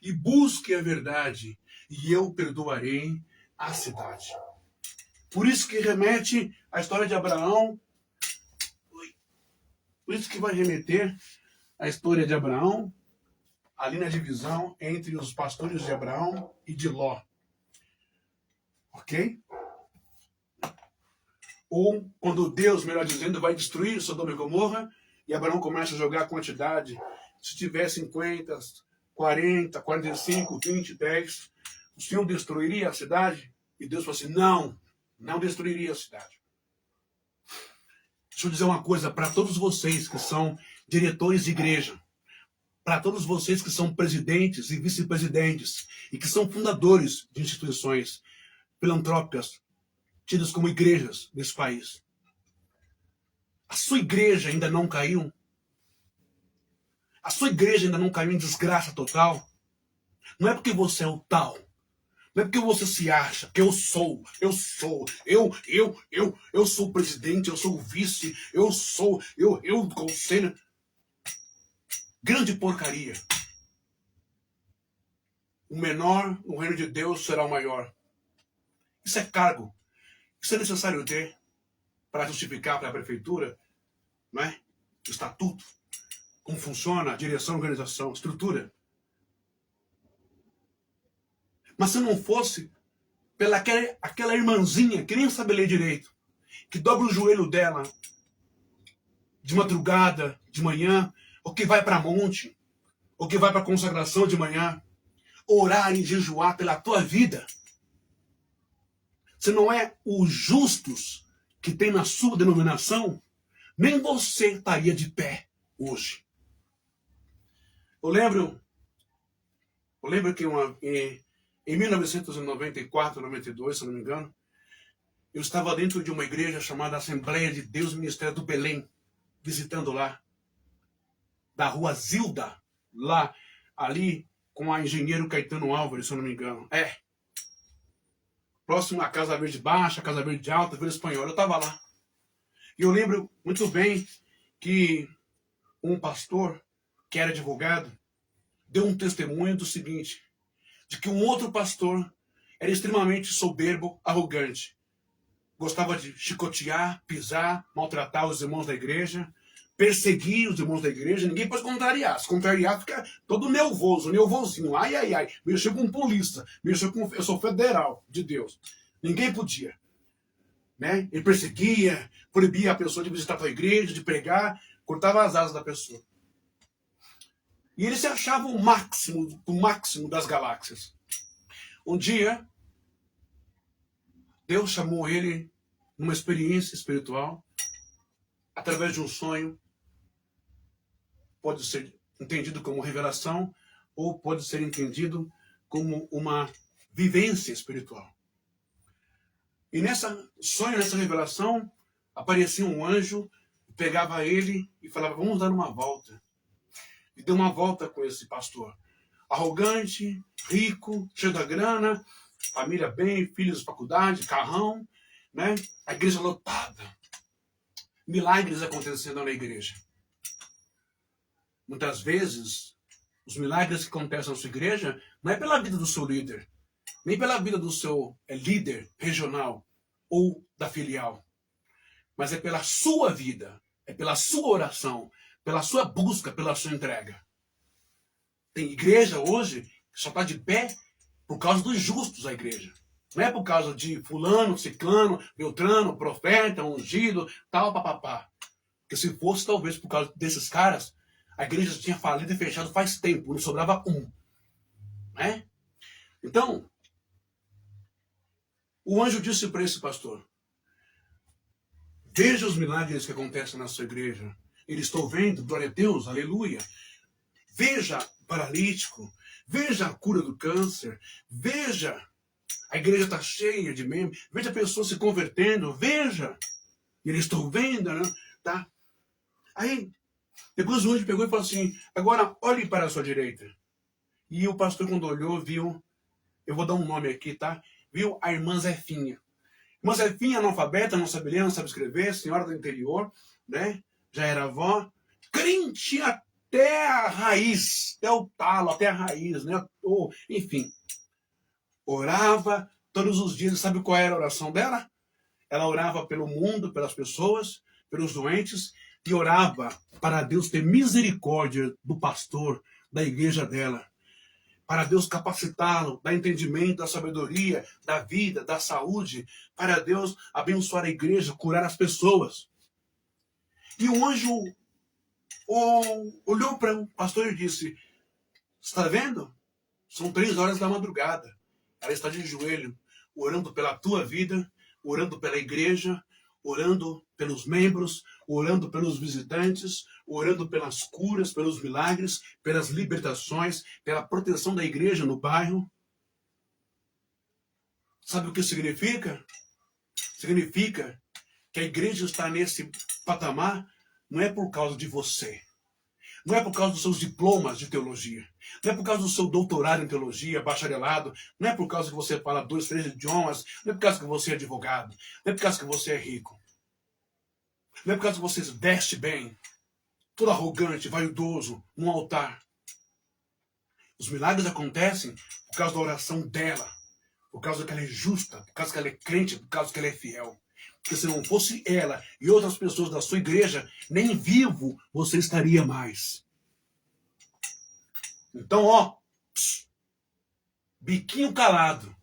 e busque a verdade, e eu perdoarei a cidade. Por isso que remete à história de Abraão. Por isso que vai remeter à história de Abraão, ali na divisão entre os pastores de Abraão e de Ló. Ok? Ou quando Deus, melhor dizendo, vai destruir Sodoma e Gomorra, e Abraão começa a jogar a quantidade. Se tiver 50, 40, 45, 20, 10, o Senhor destruiria a cidade? E Deus falou assim, não destruiria a cidade. Deixa eu dizer uma coisa para todos vocês que são diretores de igreja, para todos vocês que são presidentes e vice-presidentes e que são fundadores de instituições filantrópicas tidas como igrejas desse país. A sua igreja ainda não caiu? A sua igreja ainda não caiu em desgraça total? Não é porque você é o tal. Não é porque você se acha que eu sou o presidente, eu sou o vice, eu o conselho. Grande porcaria. O menor no reino de Deus será o maior. Isso é cargo. Isso é necessário ter para justificar para a prefeitura, não é? O estatuto, como funciona a direção, a organização, a estrutura. Mas se não fosse pela aquela irmãzinha que nem sabe ler direito, que dobra o joelho dela de madrugada, de manhã, ou que vai para monte, ou que vai para consagração de manhã, orar e jejuar pela tua vida. Se não é os justos que tem na sua denominação, nem você estaria de pé hoje. Eu lembro que em 1994, 92, se não me engano, eu estava dentro de uma igreja chamada Assembleia de Deus Ministério do Belém, visitando lá. da rua Zilda, lá, ali, com a engenheiro Caetano Álvares, se eu não me engano. Próximo à Casa Verde Baixa, Casa Verde Alta, Vila Espanhola. Eu estava lá. E eu lembro muito bem que um pastor, que era advogado, deu um testemunho do seguinte, de que um outro pastor era extremamente soberbo, arrogante. Gostava de chicotear, pisar, maltratar os irmãos da igreja, perseguir os irmãos da igreja. Ninguém pode contrariar. Se contrariar, fica todo nervosinho. Ai, ai, ai. Mexeu com polícia. Eu sou federal de Deus. Ninguém podia. Né? Ele perseguia, proibia a pessoa de visitar a igreja, de pregar, cortava as asas da pessoa. E ele se achava o máximo das galáxias. Um dia, Deus chamou ele numa experiência espiritual, através de um sonho. Pode ser entendido como revelação, ou pode ser entendido como uma vivência espiritual. E nessa sonho, nessa revelação, aparecia um anjo, pegava ele e falava, vamos dar uma volta. E deu uma volta com esse pastor. Arrogante, rico, cheio da grana, família bem, filhos de faculdade, carrão, né? A igreja lotada. Milagres acontecendo na igreja. Muitas vezes, os milagres que acontecem na sua igreja não é pela vida do seu líder, nem pela vida do seu líder regional ou da filial, mas é pela sua vida, é pela sua oração, pela sua busca, pela sua entrega. Tem igreja hoje que só está de pé por causa dos justos, a igreja. Não é por causa de fulano, ciclano, beltrano, profeta, ungido, tal, papapá. Porque se fosse talvez por causa desses caras, a igreja tinha falido e fechado faz tempo, não sobrava um. Né? Então, o anjo disse para esse pastor, veja os milagres que acontecem na sua igreja. Ele estou vendo, glória a Deus, aleluia. Veja o paralítico, veja a cura do câncer, veja, a igreja está cheia de membros, veja pessoas se convertendo, veja. Ele estou vendo, né? Tá? Aí, depois o anjo pegou e falou assim, agora olhe para a sua direita. E o pastor, quando olhou, viu, eu vou dar um nome aqui, tá? Viu a irmã Zefinha. Irmã Zefinha, analfabeta, não sabe ler, não sabe escrever, senhora do interior, né? Já era avó, crente até a raiz, até o talo, até a raiz, né? Enfim, orava todos os dias. Sabe qual era a oração dela? Ela orava pelo mundo, pelas pessoas, pelos doentes, e orava para Deus ter misericórdia do pastor, da igreja dela. Para Deus capacitá-lo, dar entendimento, da sabedoria, da vida, da saúde, para Deus abençoar a igreja, curar as pessoas. E o anjo olhou para o pastor e disse, está vendo? São 3 horas da madrugada. Ela está de joelho, orando pela tua vida, orando pela igreja, orando pelos membros, orando pelos visitantes, orando pelas curas, pelos milagres, pelas libertações, pela proteção da igreja no bairro. Sabe o que significa? Significa que a igreja está nesse patamar não é por causa de você. Não é por causa dos seus diplomas de teologia. Não é por causa do seu doutorado em teologia, bacharelado. Não é por causa que você fala 2, 3 idiomas. Não é por causa que você é advogado. Não é por causa que você é rico. Não é por causa que você veste bem, todo arrogante, vaidoso, num altar. Os milagres acontecem por causa da oração dela. Por causa que ela é justa. Por causa que ela é crente. Por causa que ela é fiel. Porque se não fosse ela e outras pessoas da sua igreja, nem vivo você estaria mais. Então, biquinho calado.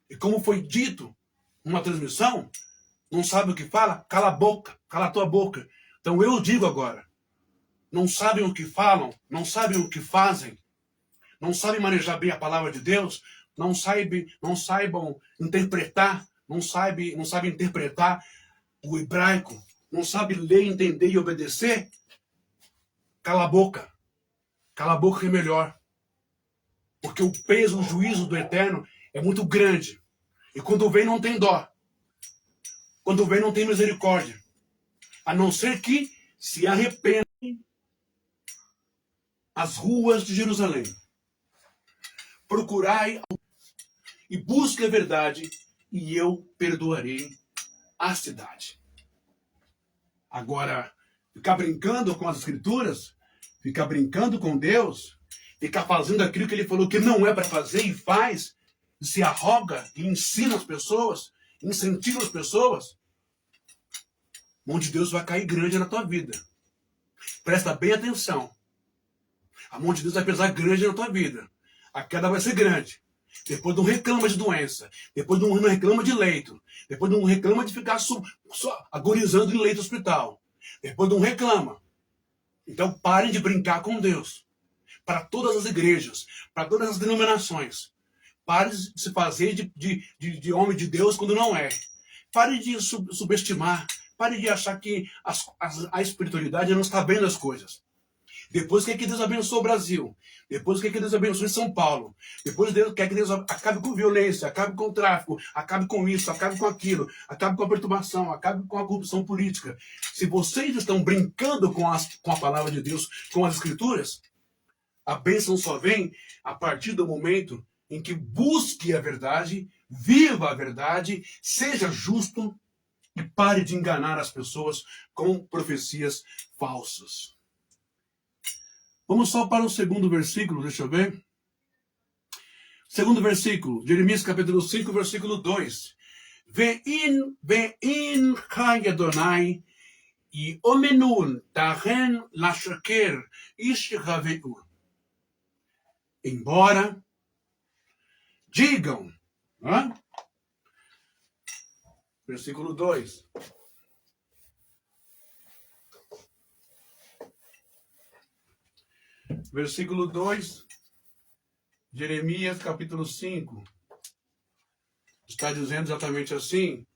E como foi dito numa transmissão, não sabe o que fala? Cala a boca, cala a tua boca. Então eu digo agora, não sabem o que falam, não sabem o que fazem, não sabem manejar bem a palavra de Deus, não saibam interpretar, não sabem interpretar o hebraico, não sabem ler, entender e obedecer, cala a boca. Cala a boca que é melhor. Porque o peso, o juízo do eterno é muito grande. E quando vem não tem dó. Quando vem não tem misericórdia. A não ser que se arrependam as ruas de Jerusalém. Procurai e busque a verdade, e eu perdoarei a cidade. Agora, ficar brincando com as escrituras, ficar brincando com Deus, ficar fazendo aquilo que ele falou que não é para fazer e faz, e se arroga e ensina as pessoas, incentiva as pessoas, a mão de Deus vai cair grande na tua vida. Presta bem atenção. A mão de Deus vai pesar grande na tua vida. A queda vai ser grande. Depois não reclama de doença. Depois não reclama de leito. Depois não reclama de ficar só agonizando em leito hospital. Depois não reclama. Então parem de brincar com Deus. Para todas as igrejas, para todas as denominações. Pare de se fazer de homem de Deus quando não é. Pare de subestimar. Pare de achar que a espiritualidade não está vendo as coisas. Depois quer que Deus abençoe o Brasil. Depois quer que Deus abençoe São Paulo. Depois Deus quer que Deus acabe com violência, acabe com o tráfico, acabe com isso, acabe com aquilo, acabe com a perturbação, acabe com a corrupção política. Se vocês estão brincando com a palavra de Deus, com as escrituras, a bênção só vem a partir do momento em que busque a verdade, viva a verdade, seja justo e pare de enganar as pessoas com profecias falsas. Vamos só para o segundo versículo, deixa eu ver. Segundo versículo, Jeremias capítulo 5, versículo 2. Ve'in chai Adonai, e omenun tahen lashaker ish haveu. Embora digam, versículo 2. Versículo 2, Jeremias capítulo 5, está dizendo exatamente assim,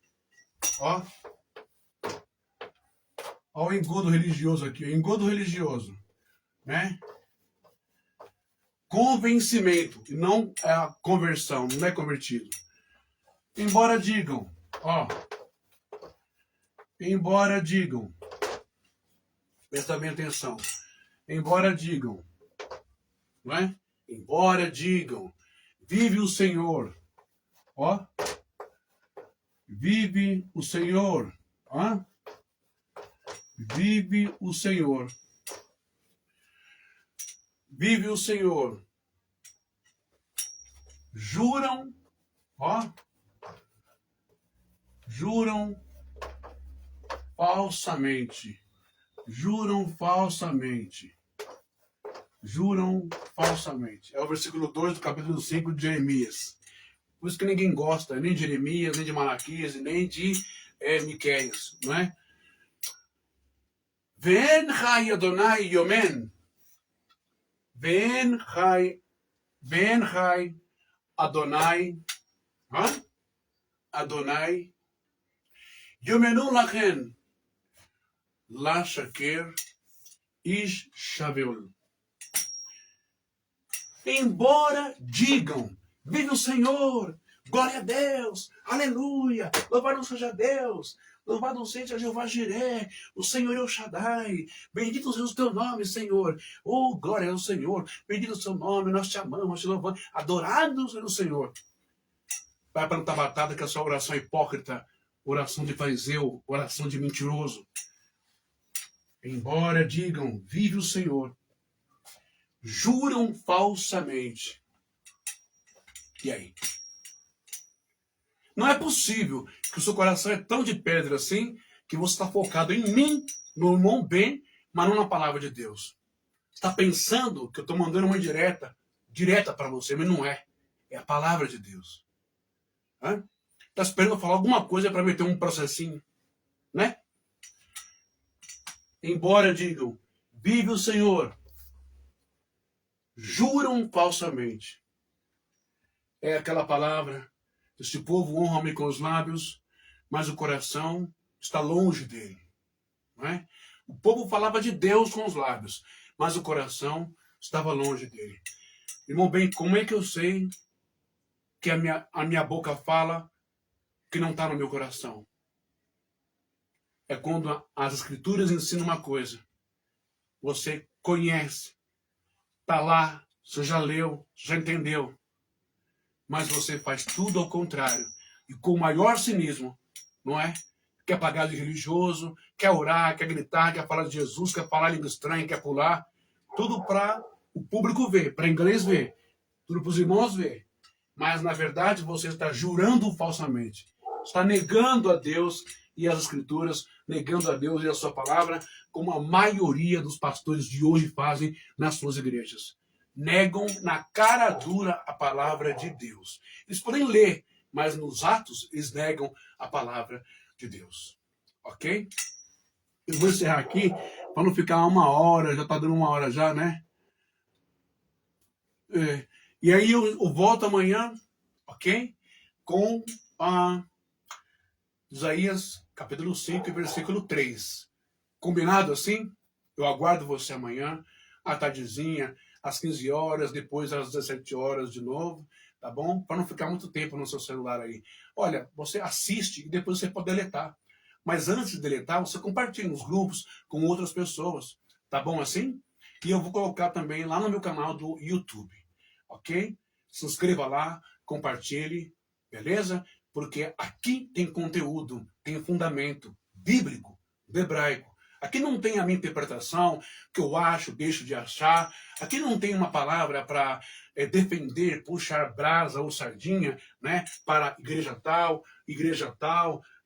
ó o engodo religioso aqui, o engodo religioso, né? Convencimento, e não é a conversão, não é convertido. Embora digam, presta bem atenção, embora digam, não é? Embora digam, vive o Senhor, vive o Senhor, vive o Senhor, vive o Senhor, juram falsamente, juram falsamente. É o versículo 2 do capítulo 5 de Jeremias. Por isso que ninguém gosta, nem de Jeremias, nem de Malaquias, nem de Miqueias, não é? Ve'en chai Adonai yomen. Ve'en chai Adonai. Adonai. Yomenu lachen. La shaker ish shaveul. Embora digam, vive o Senhor, glória a Deus, aleluia, louvado seja Deus, louvado seja Jeová Jiré, o Senhor El Shaddai, bendito seja o teu nome, Senhor, oh, glória ao Senhor, bendito o seu nome, nós te amamos, te louvamos, adorado seja o Senhor. Vai para não estar batata que a sua oração é hipócrita, oração de fariseu, oração de mentiroso. Embora digam, vive o Senhor, juram falsamente. E aí? Não é possível que o seu coração é tão de pedra assim que você está focado em mim, no irmão bem, mas não na palavra de Deus. Está pensando que eu estou mandando uma direta para você, mas não é. É a palavra de Deus. Está esperando eu falar alguma coisa para meter um processinho, né? Embora digam, vive o Senhor, juram falsamente. É aquela palavra, este povo honra-me com os lábios, mas o coração está longe dele. Não é? O povo falava de Deus com os lábios, mas o coração estava longe dele. Irmão bem, como é que eu sei que a minha boca fala que não está no meu coração? É quando as escrituras ensinam uma coisa, você conhece, Está lá, você já leu, já entendeu. Mas você faz tudo ao contrário. E com o maior cinismo, não é? Quer pagar de religioso, quer orar, quer gritar, quer falar de Jesus, quer falar língua estranha, quer pular. Tudo para o público ver, para inglês ver. Tudo para os irmãos ver. Mas, na verdade, você está jurando falsamente. Está negando a Deus e as Escrituras, negando a Deus e a sua palavra, como a maioria dos pastores de hoje fazem nas suas igrejas. Negam na cara dura a palavra de Deus. Eles podem ler, mas nos atos eles negam a palavra de Deus. Ok? Eu vou encerrar aqui para não ficar 1 hora, já está dando 1 hora já, né? E aí eu volto amanhã, ok? Com Isaías capítulo 5, versículo 3. Combinado assim? Eu aguardo você amanhã, à tardezinha, às 15 horas, depois às 17 horas de novo, tá bom? Para não ficar muito tempo no seu celular aí. Olha, você assiste e depois você pode deletar. Mas antes de deletar, você compartilha nos grupos com outras pessoas. Tá bom assim? E eu vou colocar também lá no meu canal do YouTube. Ok? Se inscreva lá, compartilhe, beleza? Porque aqui tem conteúdo, tem fundamento bíblico, hebraico. Aqui não tem a minha interpretação, que eu acho, deixo de achar. Aqui não tem uma palavra para defender, puxar brasa ou sardinha, né, para igreja tal,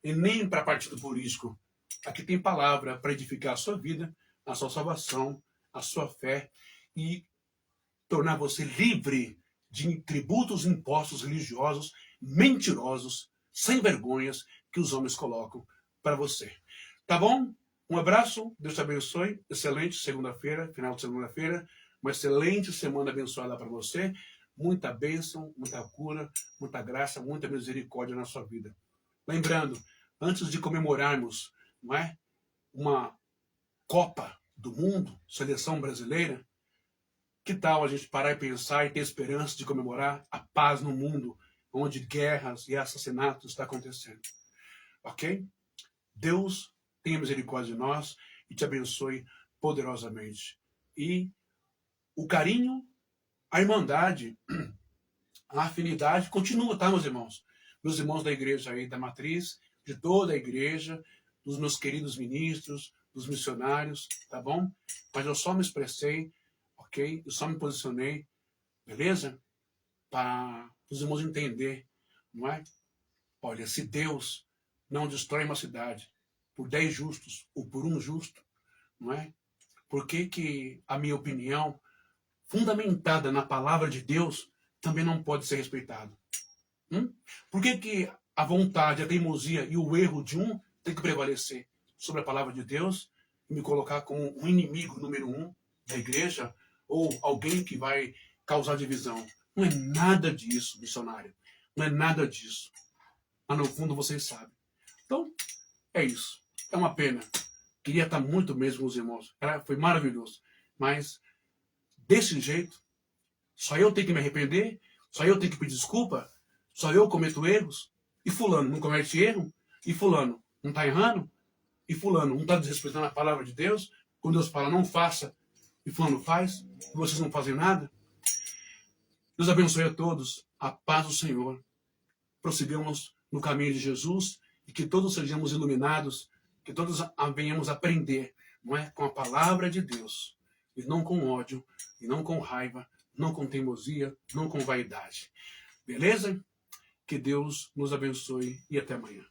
e nem para partido político. Aqui tem palavra para edificar a sua vida, a sua salvação, a sua fé e tornar você livre de tributos e impostos religiosos mentirosos, sem vergonhas que os homens colocam para você. Tá bom? Um abraço, Deus te abençoe. Excelente segunda-feira, final de segunda-feira. Uma excelente semana abençoada para você. Muita bênção, muita cura, muita graça, muita misericórdia na sua vida. Lembrando, antes de comemorarmos, não é, uma Copa do Mundo, seleção brasileira, que tal a gente parar e pensar e ter esperança de comemorar a paz no mundo, onde guerras e assassinatos estão acontecendo? Ok? Deus tenha misericórdia de nós e te abençoe poderosamente. E o carinho, a irmandade, a afinidade continua, tá, meus irmãos? Meus irmãos da igreja aí, da matriz, de toda a igreja, dos meus queridos ministros, dos missionários, tá bom? Mas eu só me expressei, ok? Eu só me posicionei, beleza? Para os irmãos entender, não é? Olha, se Deus não destrói uma cidade por 10 justos ou por um justo, não é? Por que a minha opinião, fundamentada na palavra de Deus, também não pode ser respeitada? Por que a vontade, a teimosia e o erro de um tem que prevalecer sobre a palavra de Deus e me colocar como um inimigo número 1 da igreja ou alguém que vai causar divisão? Não é nada disso, missionário. Não é nada disso. Mas no fundo vocês sabem. Então, é isso. É uma pena. Queria estar muito mesmo com os irmãos. Foi maravilhoso. Mas, desse jeito, só eu tenho que me arrepender, só eu tenho que pedir desculpa, só eu cometo erros, e fulano não comete erro, e fulano não está errando, e fulano não está desrespeitando a palavra de Deus, quando Deus fala não faça, e fulano faz, e vocês não fazem nada. Deus abençoe a todos, a paz do Senhor. Prossigamos no caminho de Jesus, e que todos sejamos iluminados, que todos venhamos aprender, não é, com a palavra de Deus, e não com ódio, e não com raiva, não com teimosia, não com vaidade. Beleza? Que Deus nos abençoe e até amanhã.